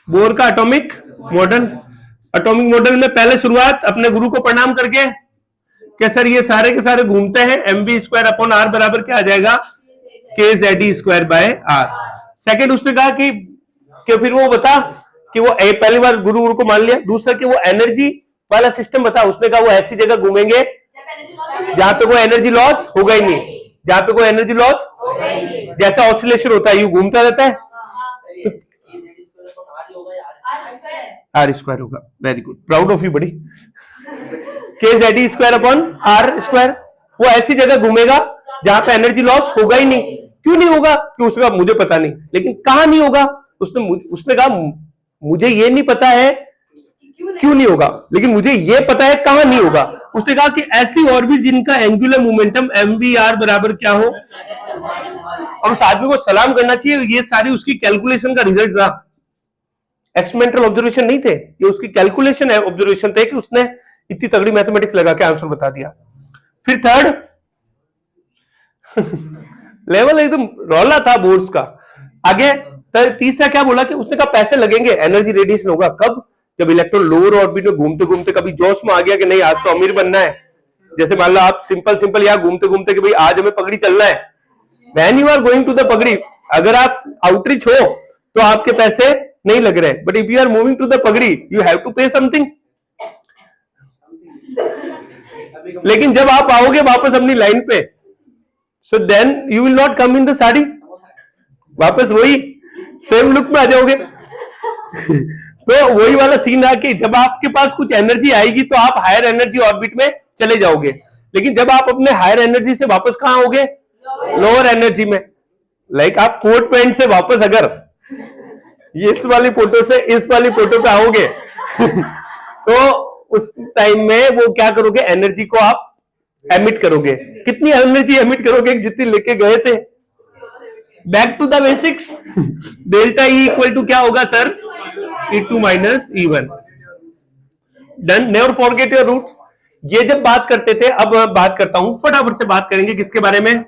बोर का एटॉमिक मॉडल में पहले शुरुआत अपने गुरु को प्रणाम करके कि सर ये सारे के सारे घूमते हैं, mv²/r बराबर क्या आ जाएगा? kZe²/r। सेकंड उसने कहा कि फिर वो बता कि वो पहली बार गुरु को मान लिया। दूसरा कि वो एनर्जी वाला सिस्टम बता, उसने कहा वो ऐसी जगह घूमेंगे जहां पे कोई एनर्जी लॉस होगा ही नहीं, जहां पे कोई एनर्जी लॉस, जैसा ऑसिलेशन होता है यू घूमता रहता है, r² होगा। Very good, proud of you बड़ी। kZe²/r², वो ऐसी जगह घूमेगा जहां पे एनर्जी लॉस होगा ही नहीं। क्यों नहीं होगा? क्यों? उसने कहा मुझे पता नहीं, लेकिन कहां नहीं होगा? उसने कहा मुझे ये नहीं पता है क्यों नहीं होगा, लेकिन मुझे ये पता है कहां नहीं होगा। उसने कहा कि ऐसी ऑर्बिट जिनका एंगुलर मोमेंटम mvr बराबर क्या हो, और उस आदमी को सलाम करना चाहिए। ये सारी उसकी कैलकुलेशन का रिजल्ट था, एक्सपेरिमेंटल ऑब्जर्वेशन नहीं थे, ये उसकी कैलकुलेशन है, ऑब्जर्वेशन थे कि उसने इतनी तगड़ी मैथमेटिक्स लगा के आंसर बता दिया। फिर थर्ड लेवल एकदम रौला था बोर्ड्स का। आगे तीसरा क्या बोला कि उसने कहा पैसे लगेंगे, एनर्जी रेडिएशन होगा। कब? जब इलेक्ट्रॉन लोअर ऑर्बिट में घूमते घूमते कभी जोश में आ गया कि नहीं आज तो अमीर बनना है। जैसे मान लो आप सिंपल यहाँ घूमते घूमते कि भाई आज हमें पगड़ी चलना है, when you are going to the पगड़ी, अगर आप आउटरीच हो तो आपके पैसे नहीं लग रहे, but if you are moving to the पगड़ी you have to pay something. लेकिन जब आप आओगे वापस अपनी लाइन पे, so then you will not come in the साड़ी, वापस वही सेम लुक में आ जाओगे। तो वही वाला सीन है कि जब आपके पास कुछ एनर्जी आएगी तो आप हायर एनर्जी ऑर्बिट में चले जाओगे, लेकिन जब आप अपने हायर एनर्जी से वापस कहां आओगे? लोअर एनर्जी में। लाइक आप कोट पैंट से वापस अगर ये इस वाली फोटो से इस वाली फोटो पे आओगे तो उस टाइम में वो क्या करोगे? एनर्जी को आप एमिट करोगे। कितनी एनर्जी एमिट करोगे? जितनी लेके गए थे। Back to the basics, delta E equal to क्या होगा sir? E2 minus E1। Done, never forget your root. ये जब बात करते थे, अब बात करता हूं, फटाफट से बात करेंगे किसके बारे में?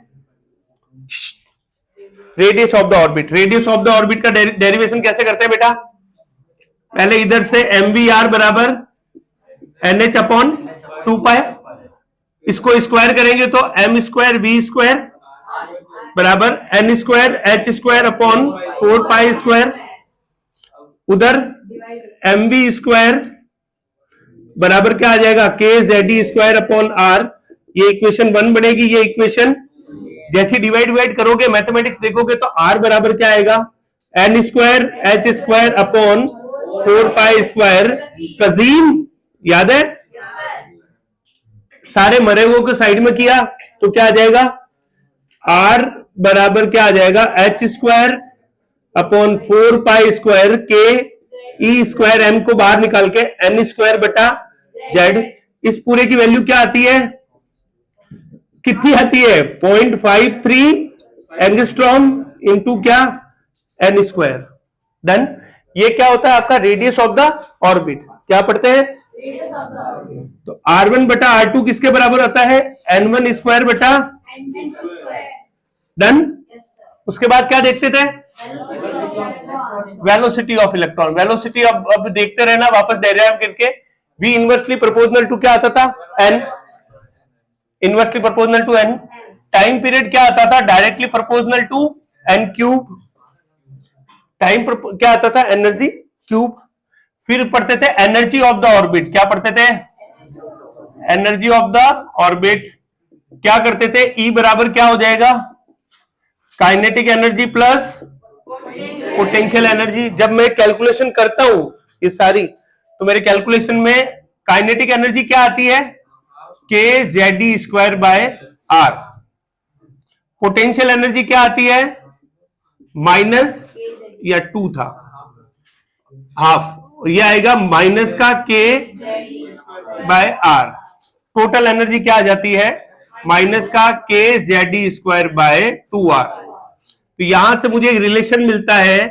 Radius of the orbit. Radius of the orbit का डेरिवेशन कैसे करते हैं बेटा? पहले इधर से mvr बराबर NH/2π, इसको स्क्वायर करेंगे तो m²v² बराबर n²h²/4π², उधर mv² बराबर क्या आ जाएगा? kZe²/r। ये इक्वेशन 1 बनेगी। ये इक्वेशन जैसी डिवाइड करोगे, मैथमेटिक्स देखोगे तो r बराबर क्या आएगा? n²h²/4π²। कजीम याद है? सारे मरे हुए को साइड में किया तो क्या आ जाएगा? r बराबर क्या आ जाएगा? h²/4π² के E²m को बाहर निकाल के n²/z। इस पूरे की वैल्यू क्या आती है? कितनी आती है? 0.53 एंगस्ट्रॉम इंटू क्या? n²। डन। ये क्या होता है आपका? Radius of the orbit. क्या पढ़ते हैं? तो r1/r2 किसके बराबर होता है? n1²/। डन। उसके बाद क्या देखते थे? Velocity of electron. वेलोसिटी अब देखते रहना वापस डायग्राम करके। V इनवर्सली प्रोपोर्शनल टू क्या आता था? n। Inversely proportional to n। Time period क्या आता था? Directly proportional to n cube. Time क्या आता था? Energy cube. फिर पढ़ते थे एनर्जी ऑफ द ऑर्बिट। क्या पढ़ते थे? Energy of the orbit. क्या करते थे? E बराबर क्या हो जाएगा? Kinetic energy plus potential energy. जब मैं कैलकुलेशन करता हूं ये सारी, तो मेरे कैलकुलेशन में काइनेटिक एनर्जी क्या आती है? K Z D square by R. Potential energy क्या आती है? माइनस या 2 था, हाफ। ये आएगा माइनस का के बाय आर। टोटल एनर्जी क्या आ जाती है? माइनस का K Z D square by 2 R. तो यहां से मुझे एक रिलेशन मिलता है,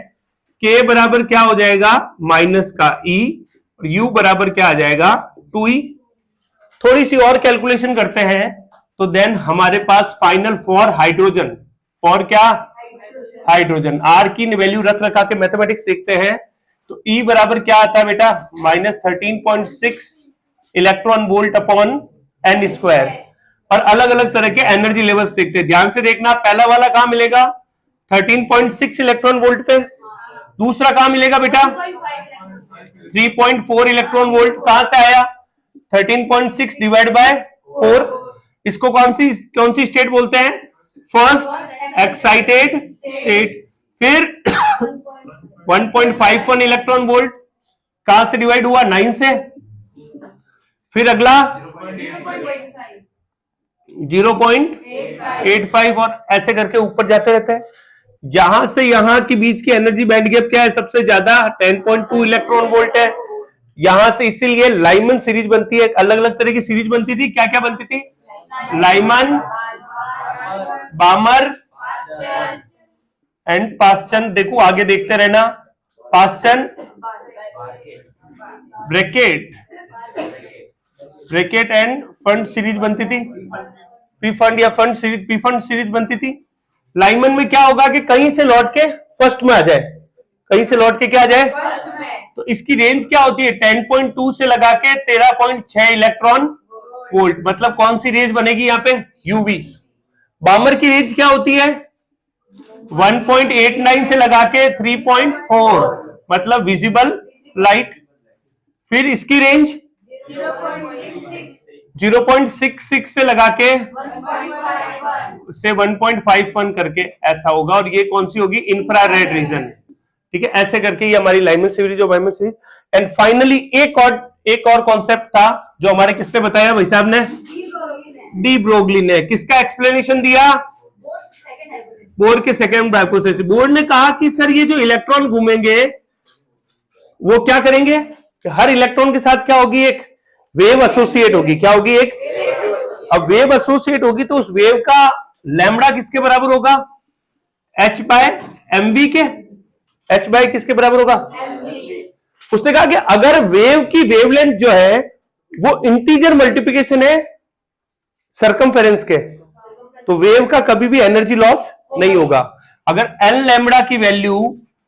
के बराबर क्या हो जाएगा? माइनस का ई, और यू बराबर क्या आ जाएगा? 2e। थोड़ी सी और कैलकुलेशन करते हैं तो देन हमारे पास फाइनल फॉर हाइड्रोजन, फॉर क्या? हाइड्रोजन। आर की वैल्यू रख रखा के मैथमेटिक्स देखते हैं तो ई बराबर क्या आता है बेटा? Minus 13.6 electron volt upon N square. और अलग अलग तरह के एनर्जी लेवल्स देखते हैं, ध्यान से देखना। पहला वाला कहां मिलेगा? 13.6 इलेक्ट्रॉन वोल्ट पे। दूसरा कहां मिलेगा बेटा? 3.4 इलेक्ट्रॉन वोल्ट। कहां से आया? 13.6 डिवाइड बाय 4। इसको कौन सी स्टेट बोलते हैं? First excited state. फिर 1.51 इलेक्ट्रॉन वोल्ट कहां से डिवाइड हुआ? 9 से। फिर अगला 0.85 और ऐसे करके ऊपर जाते रहते हैं। यहां से यहां के बीच की एनर्जी बैंड गैप क्या है? सबसे ज्यादा 10.2 इलेक्ट्रॉन वोल्ट है। यहां से इसीलिए लाइमन सीरीज बनती है। अलग अलग तरह की सीरीज बनती थी। क्या क्या बनती थी? Lyman, बामर and Paschen. देखो आगे देखते रहना। Paschen, bracket end fund series बनती थी। पी फंड या fund series, P fund series बनती थी। लाइमन में क्या होगा कि कहीं से लौट के फर्स्ट में आ जाए, कहीं से लौट के क्या आ जाए? तो इसकी रेंज क्या होती है? 10.2 से लगा के 13.6 इलेक्ट्रॉन वोल्ट। मतलब कौन सी रेंज बनेगी यहाँ पे? यूवी। बामर की रेंज क्या होती है? 1.89 से लगा के 3.4, मतलब विजिबल लाइट। फिर इसकी रेंज 0.66 से लगा के 1.51 करके ऐसा होगा। और ये कौन सी होगी? Infrared reason. ठीक है, ऐसे करके ये हमारी लाइमन सीरीज और बाइमन सीरीज। एंड फाइनली एक और कॉन्सेप्ट था जो हमारे किसने बताया भाई साहब ने? डी ब्रोगली ने। किसका एक्सप्लेनेशन दिया? बोर के सेकंड हाइपोथेसिस। बोर ने कहा कि सर ये जो इलेक्ट्रॉन घूमेंगे वो क्या करेंगे? हर इलेक्ट्रॉन के साथ क्या होगी? एक वेव एसोसिएट होगी। क्या होगी? एक। अब वेव एसोसिएट होगी तो उस वेव का लैम्बडा किसके बराबर होगा? h बाय mv के। h बाय किसके बराबर होगा? उसने कहा कि अगर वेव की वेवलेंथ जो है वो इंटीजर मल्टीप्लिकेशन है सरकमफेरेंस के, तो वेव का कभी भी एनर्जी लॉस नहीं होगा। अगर एन लैम्बडा की वैल्यू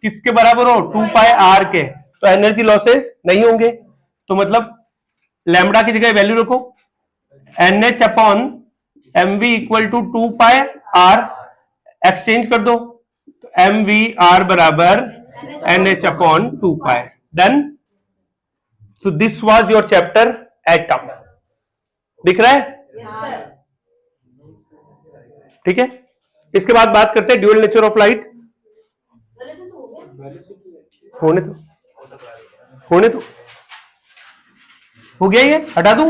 किसके बराबर हो? 2 पाई आर के, तो एनर्जी लॉसेस नहीं होंगे। तो मतलब लैम्बडा की जगह वैल्यू रखो NH upon mv equal to 2 pi R. Exchange कर दो तो mv r बराबर NH upon 2 pi. Done. So this was your chapter atom. दिख रहा है? ठीक है, इसके बाद बात करते हैं ड्यूअल नेचर ऑफ लाइट। होने तो हो गया, ये हटा दूं?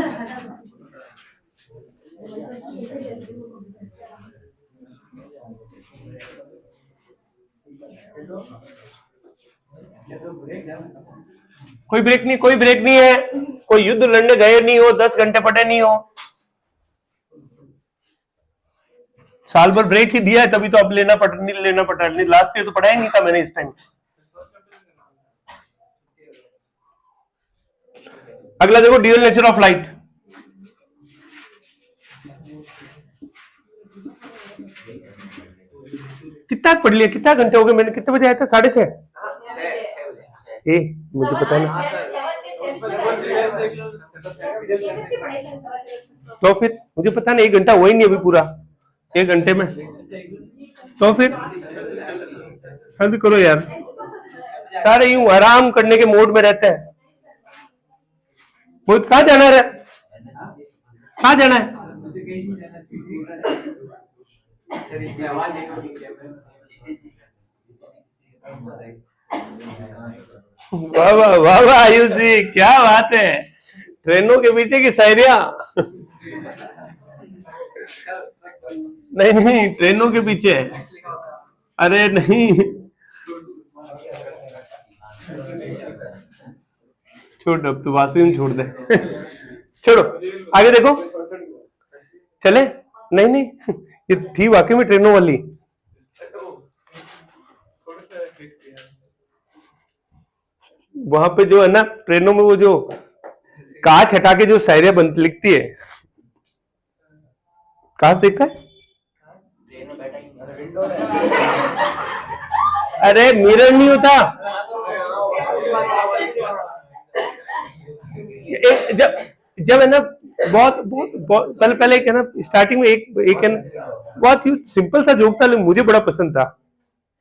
कोई ब्रेक नहीं, कोई ब्रेक नहीं है। कोई युद्ध लड़ने गए नहीं हो, 10 घंटे पढ़े नहीं हो, साल भर ब्रेक ही दिया है, तभी तो अब लेना पड़ नहीं। लास्ट ईयर तो पढ़ा ही नहीं था मैंने इस टाइम। अगला देखो ड्यूअल नेचर ऑफ लाइट। कितना तक पढ़ लिया, कितना घंटे हो गए, मैंने कितने बजे आया था, 6:30? मुझे पता नहीं। तो फिर मुझे पता नहीं, 1 घंटा हुआ ही नहीं अभी पूरा, 1 घंटे में। तो फिर हद करो यार, सारे यूं आराम करने के मोड में रहते हैं। मोहित कहाँ जाना है, कहाँ जाना है? वाह वाह वाह वाह आयुष जी, क्या बात है, ट्रेनों के पीछे की शायरियां। नहीं नहीं, ट्रेनों के पीछे, अरे नहीं, छोड़, अब तो वास्तव छोड़ दे। छोड़ो, आगे देखो, चले? नहीं नहीं, ये थी वाकई में ट्रेनों वाली। वहां पे जो है ना ट्रेनों में, वो जो कांच हटा के जो शायरियां लिखती है, कांच देखता है, अरे मिरर नहीं होता, जब है ना, बहुत बहुत बहुत पहले एक है ना, स्टार्टिंग में एक है ना, बहुत ही सिंपल सा जोक था, लेकिन मुझे बड़ा पसंद था।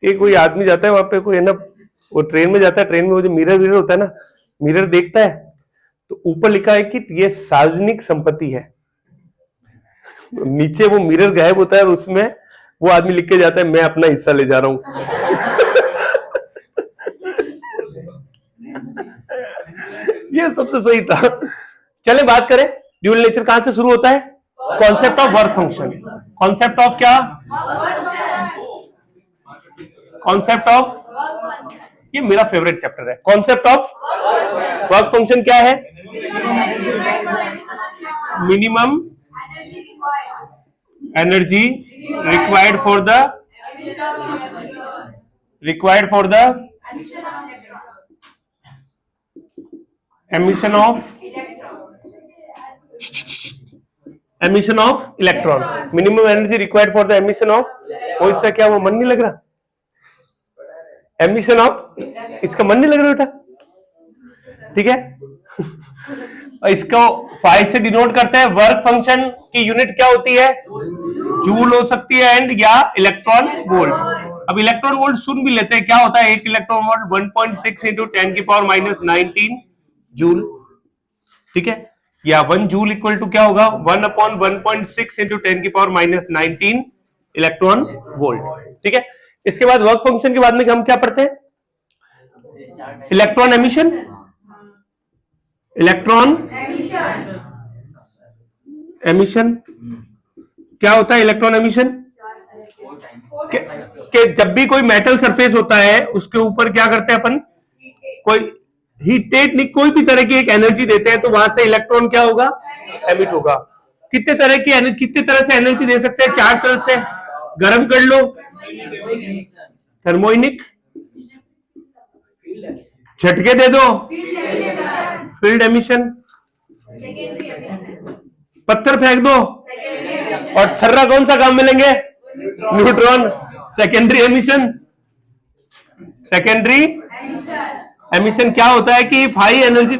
कि कोई आदमी जाता है वहां पे, कोई है ना, वो ट्रेन में जाता है, ट्रेन में वो जो मिरर होता है ना, मिरर देखता है, तो ऊपर लिखा है कि ये सार्वजनिक संपत्ति है। नीचे वो मिरर गायब होता है और उसमें वो आदमी लिख के जाता है, मैं अपना हिस्सा ले जा रहा हूं। ये सबसे सही था। चले बात करें, ड्यूअल नेचर कहां से शुरू होता है? Concept of work function. Concept of क्या? कॉन्सेप्ट ऑफ, ये मेरा फेवरेट चैप्टर है, कॉन्सेप्ट ऑफ वर्क फंक्शन। क्या है? Minimum energy required for the emission of electron, minimum energy required for the emission of, वो इसका क्या, वो मन नहीं लग रहा, emission of, इसका मन नहीं लग रहा बेटा, ठीक है। और इसको फाइ से डिनोट करते हैं। वर्क फंक्शन की यूनिट क्या होती है? जूल हो सकती है एंड या इलेक्ट्रॉन वोल्ट। अब इलेक्ट्रॉन वोल्ट सुन भी लेते हैं, क्या होता है? 1 इलेक्ट्रॉन वोल्ट 1.6 इंटू 10 की पावर -19 जूल, ठीक है। या 1 जूल इक्वल टू क्या होगा? 1/1.6 इंटू 10 की पावर -19 इलेक्ट्रॉन वोल्ट, ठीक है। इसके बाद वर्क फंक्शन के बाद में हम क्या पढ़ते हैं? Electron emission. इलेक्ट्रॉन एमिशन क्या होता है? इलेक्ट्रॉन एमिशन के जब भी कोई मेटल सरफेस होता है उसके ऊपर क्या करते हैं अपन? कोई हीट टेक्निक, कोई भी तरह की एक एनर्जी देते हैं, तो वहां से इलेक्ट्रॉन क्या होगा? एमिट होगा। कितने तरह से एनर्जी दे सकते हैं? 4 तरह से। गर्म कर लो, थर्मोइनिक, झटके दे दो, फील्ड एमिशन, पत्थर फेंक दो, और छर्रा कौन सा काम मिलेंगे? Neutron, secondary emission. Secondary emission क्या होता है कि हाई एनर्जी,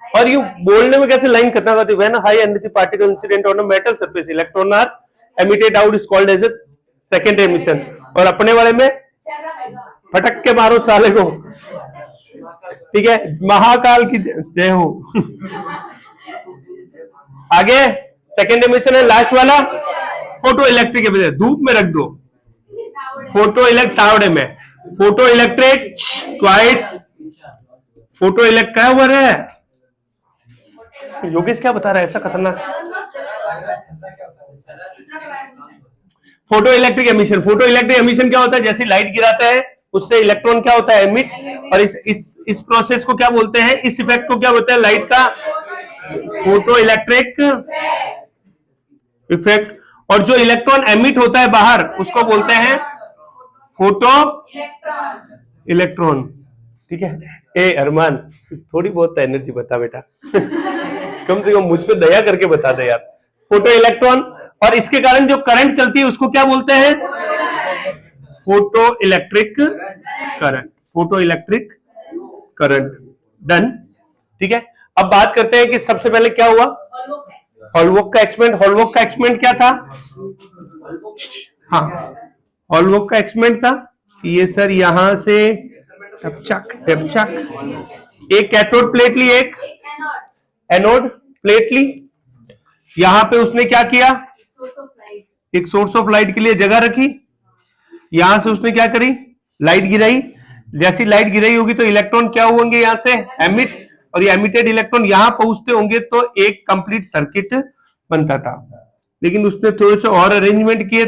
और यू बोलने में कैसे लाइन खत्म होती है ना, high energy particle incident on a metal surface, electron are emitted out, is called as a secondary emission. और अपने वाले में फटक के मारो साले को, ठीक है। महाकाल की जय हो। आगे सेकेंड एमिशन है लास्ट वाला, फोटो इलेक्ट्रिक एमिशन। धूप में रख दो, फोटो इलेक्ट्रिक तावड़े में, photo electric quite, photo elect क्या हुआ है? योगेश क्या बता रहा है ऐसा खतरनाक? Photo electric emission. Photo electric emission क्या होता है? जैसे लाइट गिराता है उससे इलेक्ट्रॉन क्या होता है? एमिट। और इस प्रोसेस को क्या बोलते हैं? इस इफेक्ट को क्या बोलते हैं? लाइट का फोटो इलेक्ट्रिक इफेक्ट। और जो इलेक्ट्रॉन एमिट होता है बाहर उसको बोलते हैं फोटो इलेक्ट्रॉन, ठीक है। ए अरमान, थोड़ी बहुत एनर्जी बता बेटा। कम से कम मुझ पे दया करके बता दे यार। फोटो इलेक्ट्रॉन, और इसके कारण जो करंट चलती है उसको क्या बोलते हैं? Photo electric current, photo electric current. Done. ठीक है, अब बात करते हैं कि सबसे पहले क्या हुआ, हॉलवॉक का एक्सपेरिमेंट। हॉलवॉक का एक्सपेरिमेंट क्या था? हाँ, हॉलवॉक का एक्सपेरिमेंट था कि ये सर यहां से एक कैथोड प्लेट ली, एक एनोड प्लेट ली, यहां पे उसने क्या किया, एक सोर्स ऑफ लाइट के लिए जगह रखी, यहां से उसने क्या करी, लाइट गिराई। जैसी लाइट गिराई होगी तो इलेक्ट्रॉन क्या होंगे, यहां से एमिट, और ये एमिटेड इलेक्ट्रॉन यहां पहुंचते होंगे तो एक कंप्लीट सर्किट बनता था। लेकिन उसने थोड़े से और अरेंजमेंट किए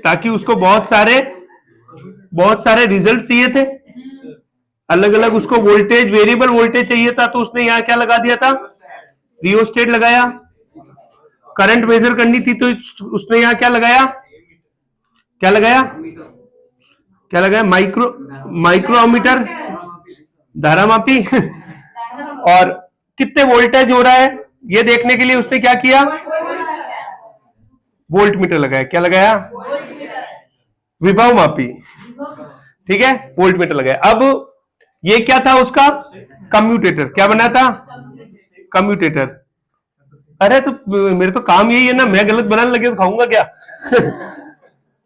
ताकि उसको बहुत सारे रिजल्ट चाहिए थे, अलग अलग उसको वोल्टेज, वेरिएबल वोल्टेज चाहिए था, तो उसने यहां क्या लगा दिया था, रियोस्टेट लगाया। करंट मेजर करनी थी तो उसने यहां क्या लगाया, माइक्रोमीटर, धारामापी। और कितने वोल्टेज हो रहा है ये देखने के लिए उसने क्या किया, वोल्ट मीटर लगाया। क्या लगाया, विभव मापी। ठीक है, वोल्ट मीटर लगाया। अब ये क्या था उसका, कम्यूटेटर। क्या बना था, कम्यूटेटर। अरे तो मेरे तो काम यही है ना, मैं गलत बनाने लगे तो खाऊंगा क्या।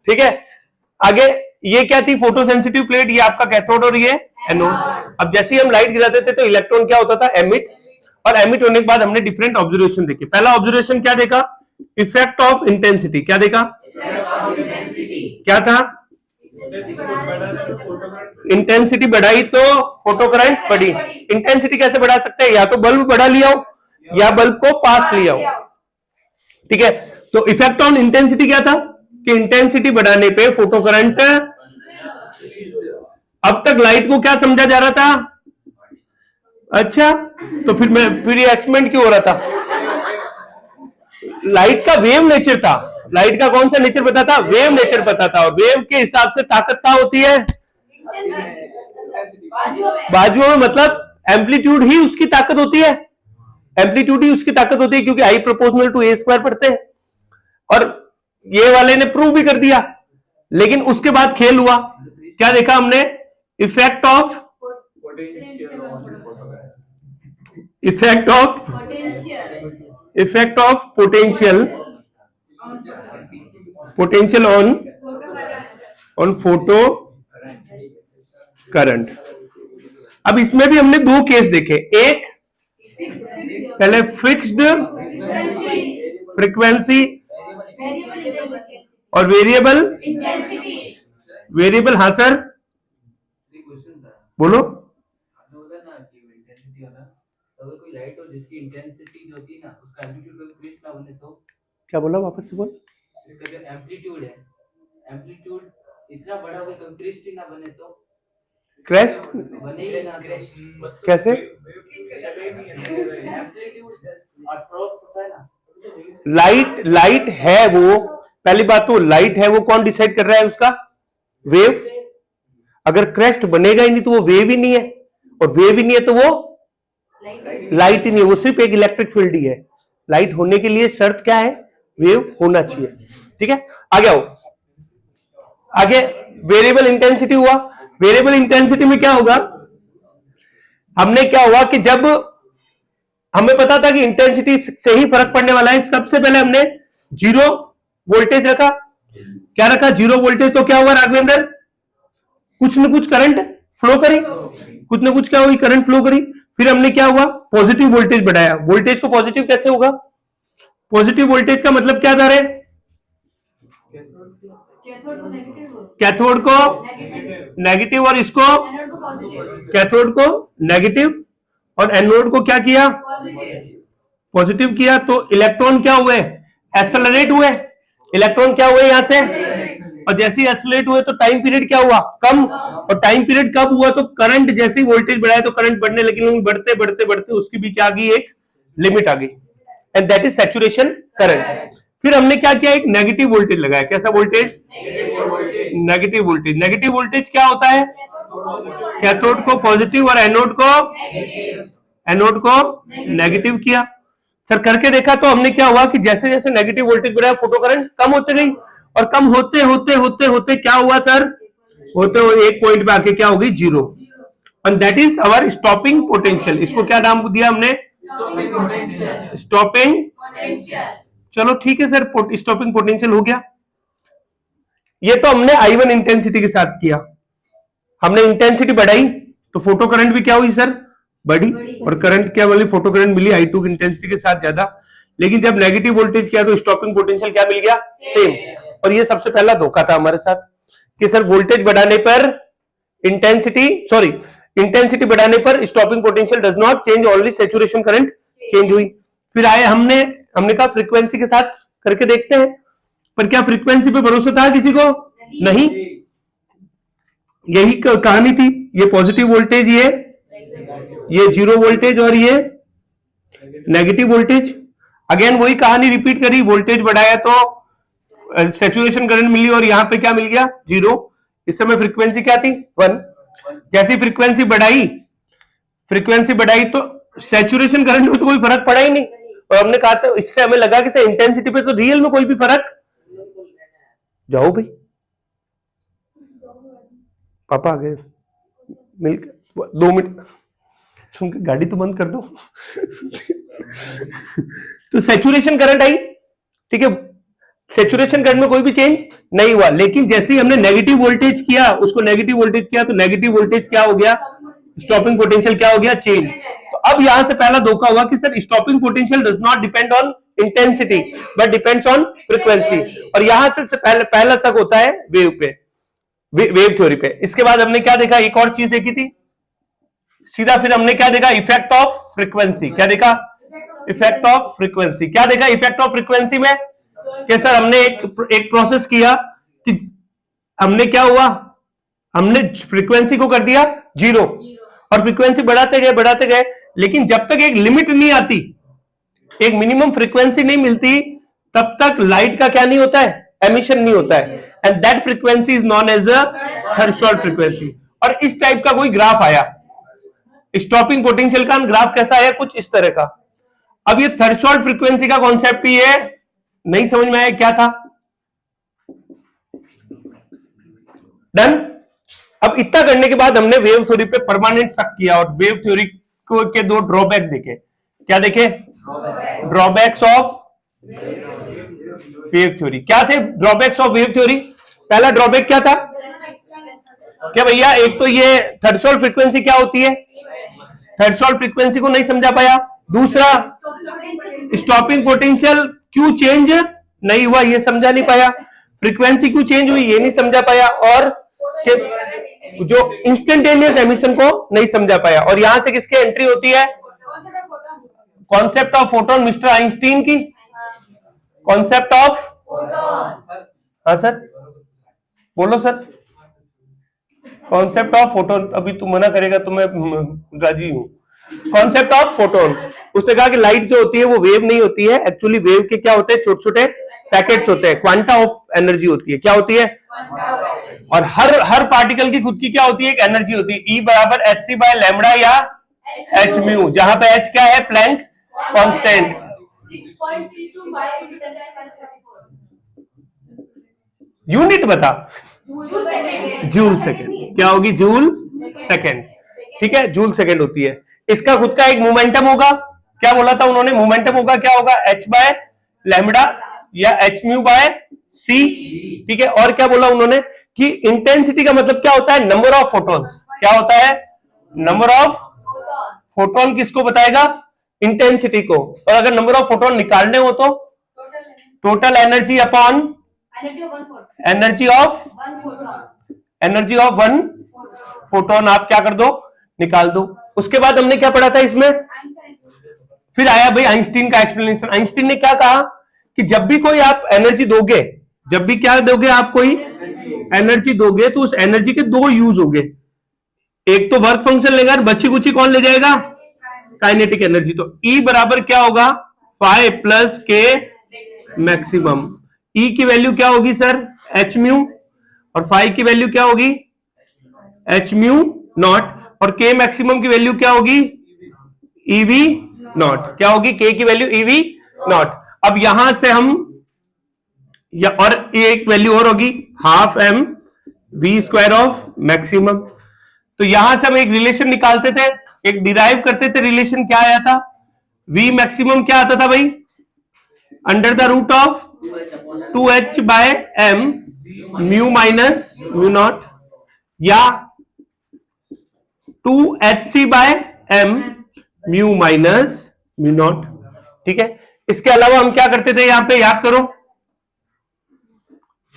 ठीक है, आगे ये क्या थी, फोटो सेंसिटिव प्लेट, ये आपका कैथोड और ये एनोड। अब जैसे ही हम लाइट गिराते थे तो इलेक्ट्रॉन क्या होता था, एमिट, और एमिट होने के बाद हमने डिफरेंट ऑब्जर्वेशन देखे। पहला ऑब्जर्वेशन क्या देखा, इफेक्ट ऑफ इंटेंसिटी। क्या देखा, क्या था, इंटेंसिटी बढ़ाई तो फोटो करंट बढ़ी। इंटेंसिटी कैसे बढ़ा सकते हैं, या तो बल्ब बढ़ा लिया हो या बल्ब को पास लिया हो। ठीक है, तो इफेक्ट ऑन इंटेंसिटी क्या था कि इंटेंसिटी बढ़ाने पे फोटो करंट, अब तक लाइट को क्या समझा जा रहा था, अच्छा तो फिर ये एक्सपेरिमेंट क्यों हो रहा था, लाइट का वेव नेचर था, लाइट का कौन सा नेचर पता था, वेव नेचर पता था, और वेव के हिसाब से ताकत क्या होती है, बाजुओं में, मतलब एम्पलीट्यूड ही उसकी ताकत होती है, एम्पलीट्यूड ही उसकी ताकत होती है, क्योंकि I proportional to A square पढ़ते हैं। और ये वाले ने प्रूव भी कर दिया। लेकिन उसके बाद खेल हुआ, क्या देखा हमने, effect of potential on photo current. अब इसमें भी हमने दो केस देखे, एक पहले फिक्स्ड फ्रीक्वेंसी और वेरिएबल, हाँ सर बोलो। अगर कोई लाइट हो जिसकी इंटेंसिटी जो होती है ना, उसका एम्पलीट्यूड क्रिस्ट ना बने तो, क्या बोला, वापस से बोल। इसका जो एम्पलीट्यूड है, एम्पलीट्यूड इतना बड़ा हो कि क्रिस्ट ही ना बने तो, क्रेस्ट बने ही ना, कैसे, एम्पलीट्यूड और ड्रॉप होता है ना, लाइट है वो, पहली बात तो लाइट है वो कौन डिसाइड कर रहा है, उसका वेव। अगर क्रेस्ट बनेगा ही नहीं तो वो वेव ही नहीं है, और वेव ही नहीं है तो वो लाइट ही नहीं है, वो सिर्फ एक इलेक्ट्रिक फील्ड ही है। लाइट होने के लिए शर्त क्या है, वेव होना चाहिए। ठीक है, आगे आओ। आगे वेरिएबल इंटेंसिटी हुआ। वेरिएबल इंटेंसिटी में क्या होगा, हमने क्या हुआ कि जब हमें पता था कि इंटेंसिटी से ही फर्क पड़ने वाला है, सबसे पहले हमने जीरो वोल्टेज रखा। क्या रखा, जीरो वोल्टेज। तो क्या हुआ राघवेंद्र, कुछ न कुछ करंट फ्लो करी, कुछ न कुछ क्या हुई, करंट फ्लो करी। फिर हमने क्या हुआ, पॉजिटिव वोल्टेज बढ़ाया। वोल्टेज को पॉजिटिव कैसे होगा, पॉजिटिव वोल्टेज का मतलब क्या था रे, कैथोड को नेगेटिव और इसको कैथोड को नेगेटिव, और एनोड को क्या किया, पॉजिटिव किया। तो इलेक्ट्रॉन क्या हुए, एक्सेलरेट हुए। इलेक्ट्रॉन क्या हुए यहां से, और जैसे ही एक्सेलरेट हुए तो टाइम पीरियड क्या हुआ, कम। और टाइम पीरियड कब हुआ, तो करंट जैसे ही वोल्टेज बढ़ाया तो करंट बढ़ने, लेकिन बढ़ते बढ़ते बढ़ते उसकी भी क्या आ गई, एक लिमिट आ गई, and that is saturation current. फिर हमने क्या किया, एक नेगेटिव वोल्टेज लगाया। कैसा voltage, negative voltage. Negative voltage क्या होता है, कैथोड को पॉजिटिव और एनोड को नेगेटिव किया। सर करके देखा तो हमने क्या हुआ कि जैसे जैसे नेगेटिव वोल्टेज बढ़ाया फोटो करंट कम होते गई, और कम होते होते होते होते क्या हुआ सर, होते हुए एक पॉइंट पे आके क्या होगी, zero, and that is our stopping potential. इसको क्या नाम दिया हमने, स्टॉपिंग, चलो ठीक है सर, स्टॉपिंग पोटेंशियल हो गया। ये तो हमने I1 इंटेंसिटी के साथ किया, हमने इंटेंसिटी बढ़ाई तो फोटो करंट भी क्या हुई सर, बढ़ी, और करंट क्या बोली, फोटो करंट मिली I2 की इंटेंसिटी के साथ ज्यादा। लेकिन जब नेगेटिव वोल्टेज किया तो स्टॉपिंग पोटेंशियल क्या मिल गया, सेम। और ये सबसे पहला धोखा था हमारे साथ कि सर वोल्टेज बढ़ाने पर इंटेंसिटी बढ़ाने पर stopping potential does not change, only saturation current change हुई। फिर आए हमने कहा फ्रीक्वेंसी के साथ करके देखते हैं, पर क्या फ्रीक्वेंसी पे भरोसा था किसी को, नहीं। यही कहानी थी, ये पॉजिटिव वोल्टेज, ये जीरो वोल्टेज और ये नेगेटिव वोल्टेज। अगेन वही कहानी रिपीट करी, वोल्टेज बढ़ाया तो सैचुरेशन करंट मिली और यहां पे क्या मिल गया, जीरो। इस समय फ्रीक्वेंसी क्या थी, 1। जैसी फ्रीक्वेंसी बढ़ाई तो सैचुरेशन करंट में तो कोई फर्क पड़ा ही नहीं, और हमने कहा था, इससे हमें लगा कि इंटेंसिटी पे तो रियल में कोई भी फर्क, जाओ भाई पापा आ गए, मिलकर 2 मिनट सुन के गाड़ी तो बंद कर दो। तो सैचुरेशन करंट आई, ठीक है, सैचुरेशन करंट में कोई भी चेंज नहीं हुआ। लेकिन जैसे ही हमने नेगेटिव वोल्टेज किया, उसको नेगेटिव वोल्टेज किया तो नेगेटिव वोल्टेज क्या हो गया, स्टॉपिंग पोटेंशियल क्या हो गया, चेंज। तो अब यहां से पहला धोखा हुआ कि sir stopping potential does not depend on intensity but depends on frequency, और यहां से पहला शक होता है वेव पे, वेव थ्योरी पे। इसके बाद हमने क्या देखा, एक और चीज देखी थी सीधा, फिर हमने क्या देखा, इफेक्ट ऑफ फ्रीक्वेंसी। क्या देखा, इफेक्ट ऑफ फ्रीक्वेंसी। क्या देखा इफेक्ट ऑफ फ्रीक्वेंसी में, कि सर हमने एक प्रोसेस किया कि हमने क्या हुआ, हमने फ्रीक्वेंसी को कर दिया जीरो, और फ्रीक्वेंसी बढ़ाते गए, लेकिन जब तक एक लिमिट नहीं आती, एक मिनिमम फ्रीक्वेंसी नहीं मिलती, तब तक लाइट का क्या नहीं होता है, एमिशन नहीं होता है, and that frequency is known as a threshold frequency. और इस टाइप का कोई ग्राफ आया, स्टॉपिंग पोटेंशियल का ग्राफ कैसा आया, कुछ इस तरह का। अब ये थर्शोल्ड फ्रीक्वेंसी का कॉन्सेप्ट ही है, नहीं समझ में आया क्या था, डन। अब इतना करने के बाद हमने वेव थ्योरी पे परमानेंट शक किया, और वेव थ्योरी के 2 ड्रॉबैक देखे। क्या देखे, ड्रॉबैक्स ऑफ वेव थ्योरी। क्या थे ड्रॉबैक्स ऑफ वेव थ्योरी, पहला ड्रॉबैक क्या था, क्या भैया, एक तो ये थर्शोल्ड फ्रीक्वेंसी क्या होती है, थर्शोल्ड फ्रीक्वेंसी को नहीं समझा पाया। दूसरा, स्टॉपिंग पोटेंशियल क्यों चेंज नहीं हुआ, ये समझा नहीं पाया। फ्रीक्वेंसी क्यों चेंज हुई, ये नहीं समझा पाया। और जो इंस्टेंटेनियस एमिशन को नहीं समझा पाया। और यहां से किसकी एंट्री होती है, concept of photon, mister Einstein की कॉन्सेप्ट ऑफ, हाँ सर बोलो सर, कॉन्सेप्ट ऑफ फोटोन। अभी तू मना करेगा तो मैं राजी हूं। कॉन्सेप्ट ऑफ फोटोन, उसने कहा कि लाइट जो होती है वो वेव नहीं होती है, एक्चुअली वेव के क्या होते हैं, छोटे छोटे पैकेट्स होते हैं, क्वांटा ऑफ एनर्जी होती है। क्या होती है, और हर पार्टिकल की खुद की क्या होती है, एक एनर्जी होती है, E बराबर hc बाय लैम्बडा या h म्यू, जहां पे h क्या है, प्लैंक कांस्टेंट। 6.62 by 10 यूनिट बता, जूल सेकेंड। क्या होगी, जूल सेकेंड, ठीक है, जूल सेकेंड होती है। इसका खुद का एक मोमेंटम होगा, क्या बोला था उन्होंने, मोमेंटम होगा क्या होगा, h बाय लैम्बडा या h म्यू बाय c, ठीक है। और क्या बोला उन्होंने कि इंटेंसिटी का मतलब क्या होता है, नंबर ऑफ फोटॉन्स। क्या होता है, नंबर ऑफ फोटोन किसको बताएगा, इंटेंसिटी को। और अगर नंबर ऑफ फोटोन निकालने हो तो total energy upon energy of one photon, आप क्या कर दो, निकाल दो। उसके बाद हमने क्या पढ़ा था इसमें, फिर आया भाई आइंस्टीन का एक्सप्लेनेशन। आइंस्टीन ने क्या कहा कि जब भी कोई आप एनर्जी दोगे, जब भी क्या दोगे आप कोई एनर्जी दोगे, तो उस एनर्जी के 2 यूज होंगे। एक तो वर्क फंक्शन लेगा, बची कुची कौन ले जाएगा, काइनेटिक एनर्जी। तो E बराबर क्या होगा, फाइ प्लस के मैक्सिमम। E की वैल्यू क्या होगी सर, h म्यू, और फाइ की वैल्यू क्या होगी, h म्यू नॉट, और K मैक्सिमम की वैल्यू क्या होगी, EV नॉट। क्या होगी, K की वैल्यू EV नॉट। अब यहां से हम या और ये एक वैल्यू और होगी half M V square of maximum. तो यहां से हम एक रिलेशन निकालते थे, एक डिराइव करते थे। रिलेशन क्या आया था? वी मैक्सिमम क्या आता था भाई? Under the root of 2h by M mu minus mu not, या 2hc by M mu minus mu not. ठीक है, इसके अलावा हम क्या करते थे यहां पे, याद करो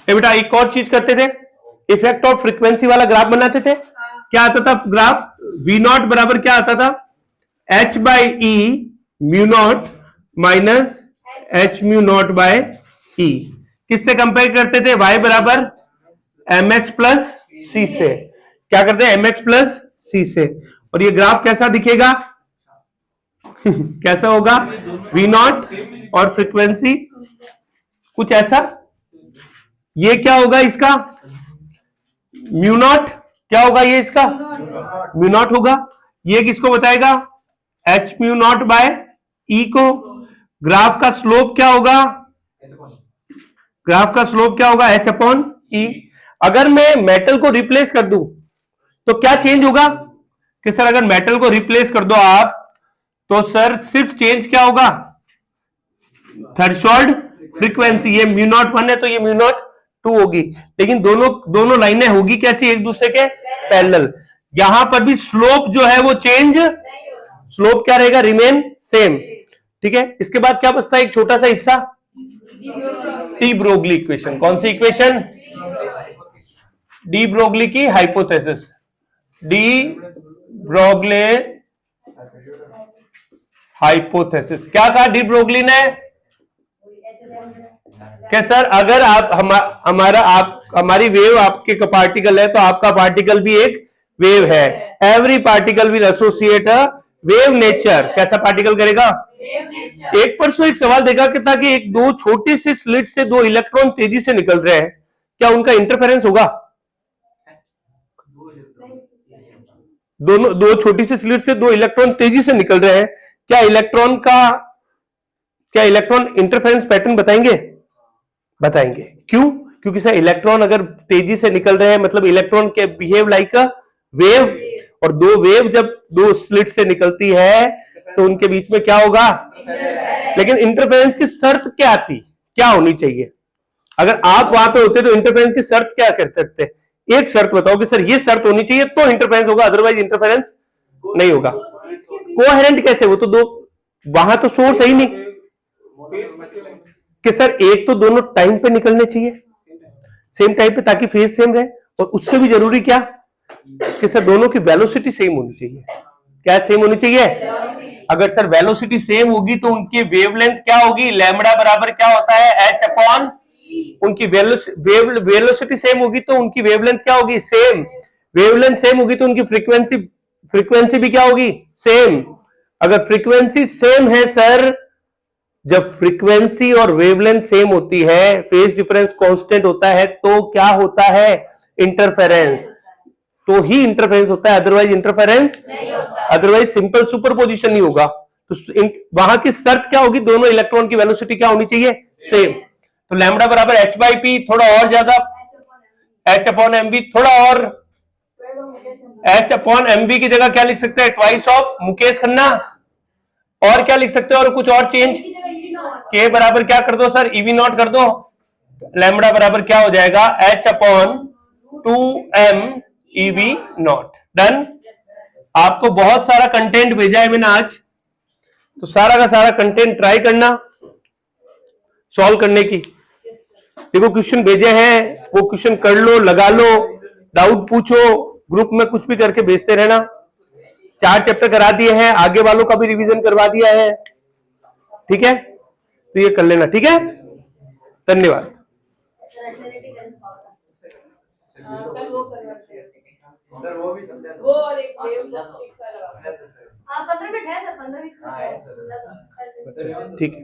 बेटा, एक और चीज करते थे, इफेक्ट ऑफ फ्रीक्वेंसी वाला ग्राफ बनाते थे। क्या आता था ग्राफ? वी नॉट बराबर क्या आता था? h by E mu naught minus H mu naught by E. किससे कंपेयर करते थे? y बराबर एम एच प्लस सी से। क्या करते हैं? एम एच प्लस सी से। और ये ग्राफ कैसा दिखेगा? कैसा होगा? वी नॉट और फ्रीक्वेंसी कुछ ऐसा। ये क्या होगा इसका? Mu naught. क्या होगा ये इसका? म्यू नॉट होगा। ये किसको बताएगा? एच म्यू नॉट बाय ई को। ग्राफ का स्लोप क्या होगा? ग्राफ का स्लोप क्या होगा? एच अपॉन ई। अगर मैं मेटल को रिप्लेस कर दूं तो क्या चेंज होगा? कि सर अगर मेटल को रिप्लेस कर दो आप, तो सर सिर्फ चेंज क्या होगा? Threshold frequency. ये म्यू नॉट 1 है तो ये म्यू नॉट 2 होगी। लेकिन दोनों लाइनें होगी कैसी? एक दूसरे के पैरेलल। यहां पर भी स्लोप जो है वो चेंज, स्लोप क्या रहेगा? Remain same. ठीक है, इसके बाद क्या बचता है? एक छोटा सा हिस्सा, डी ब्रोगली इक्वेशन। कौन सी इक्वेशन? डी ब्रोगली की हाइपोथेसिस। De Broglie hypothesis. क्या कहा डी ब्रोगली ने? क्या सर अगर आप हमारी वेव आपके का पार्टिकल है तो आपका पार्टिकल भी एक वेव है। Every particle will associate a wave nature. कैसा पार्टिकल करेगा? एक परसों एक सवाल देखा कि था कि एक दो छोटी सी स्लिट से दो इलेक्ट्रॉन तेजी से निकल रहे हैं, क्या उनका इंटरफेरेंस होगा? दो छोटी सी स्लिट से दो इलेक्ट्रॉन तेजी से निकल रहे हैं, क्या इलेक्ट्रॉन इंटरफेरेंस पैटर्न बताएंगे? बताएंगे। क्यों? क्योंकि सर इलेक्ट्रॉन अगर तेजी से निकल रहे हैं मतलब इलेक्ट्रॉन के बिहेव लाइक अ वेव, और दो वेव जब दो स्लिट से निकलती है तो उनके बीच में क्या होगा? लेकिन इंटरफेरेंस की शर्त क्या थी? क्या होनी चाहिए? अगर आप वहां पे होते तो इंटरफेरेंस की शर्त क्या कर सकते? एक शर्त बताओ कि सर ये शर्त होनी चाहिए तो इंटरफेरेंस होगा, अदरवाइज इंटरफेरेंस नहीं होगा। कोहेरेंट कैसे? वो तो दो, वहां तो सोर्स है ही नहीं कि सर एक तो दोनों टाइम पे निकलने चाहिए, सेम टाइम पे, ताकि फेज सेम रहे। और उससे भी जरूरी क्या कि सर दोनों की वेलोसिटी सेम होनी चाहिए। क्या सेम होनी चाहिए? अगर सर वेलोसिटी सेम होगी तो उनकी वेवलेंथ क्या होगी? लैम्बडा बराबर क्या होता है? H upon. उनकी वेलोसिटी सेम होगी तो उनकी वेवलेंथ क्या होगी? सेम। वेवलेंथ सेम होगी तो उनकी फ्रीक्वेंसी भी क्या होगी? सेम। अगर फ्रीक्वेंसी सेम है सर, जब फ्रीक्वेंसी और वेवलेंथ सेम होती है, फेज डिफरेंस कांस्टेंट होता है, तो क्या होता है? इंटरफेरेंस। तो ही इंटरफेरेंस होता है, अदरवाइज इंटरफेरेंस नहीं होता। अदरवाइज सिंपल सुपरपोजिशन नहीं होगा। तो वहां की शर्त क्या होगी? दोनों इलेक्ट्रॉन की वेलोसिटी क्या होनी चाहिए? सेम। तो लैम्बडा बराबर एच बाई पी, थोड़ा और ज्यादा एच अपॉन एम बी, थोड़ा और एच अपॉन एम बी की जगह क्या लिख सकते हैं? Twice of Mukesh Khanna. और क्या लिख सकते हो? और कुछ और चेंज? के बराबर क्या कर दो सर? ईवी नॉट कर दो। लैम्बडा बराबर क्या हो जाएगा? H upon 2m EV not. Done. आपको बहुत सारा कंटेंट भेजा है मैंने आज, तो सारा का सारा कंटेंट ट्राई करना सॉल्व करने की। देखो क्वेश्चन भेजे हैं, वो क्वेश्चन कर लो, लगा लो, डाउट पूछो, ग्रुप में कुछ भी करके भेजते रहना। 4 चैप्टर करा दिए हैं, आगे वालों का भी रिवीजन करवा दिया है। ठीक है, तो ये कर लेना। ठीक है, धन्यवाद। वो और एक साल लगा। 15 मिनट है सर, 15-20 मिनट। ठीक है,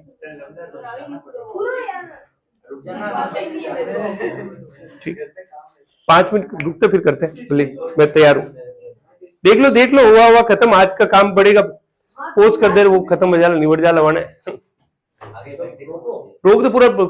ठीक है, 5 मिनट रुकते फिर करते हैं। बोले मैं तैयार हूँ। देख लो हुआ खत्म, आज का काम बढ़ेगा। पोस्ट कर दे, वो खत्म हो जाला, निबट जाला वाने रोक तो पूरा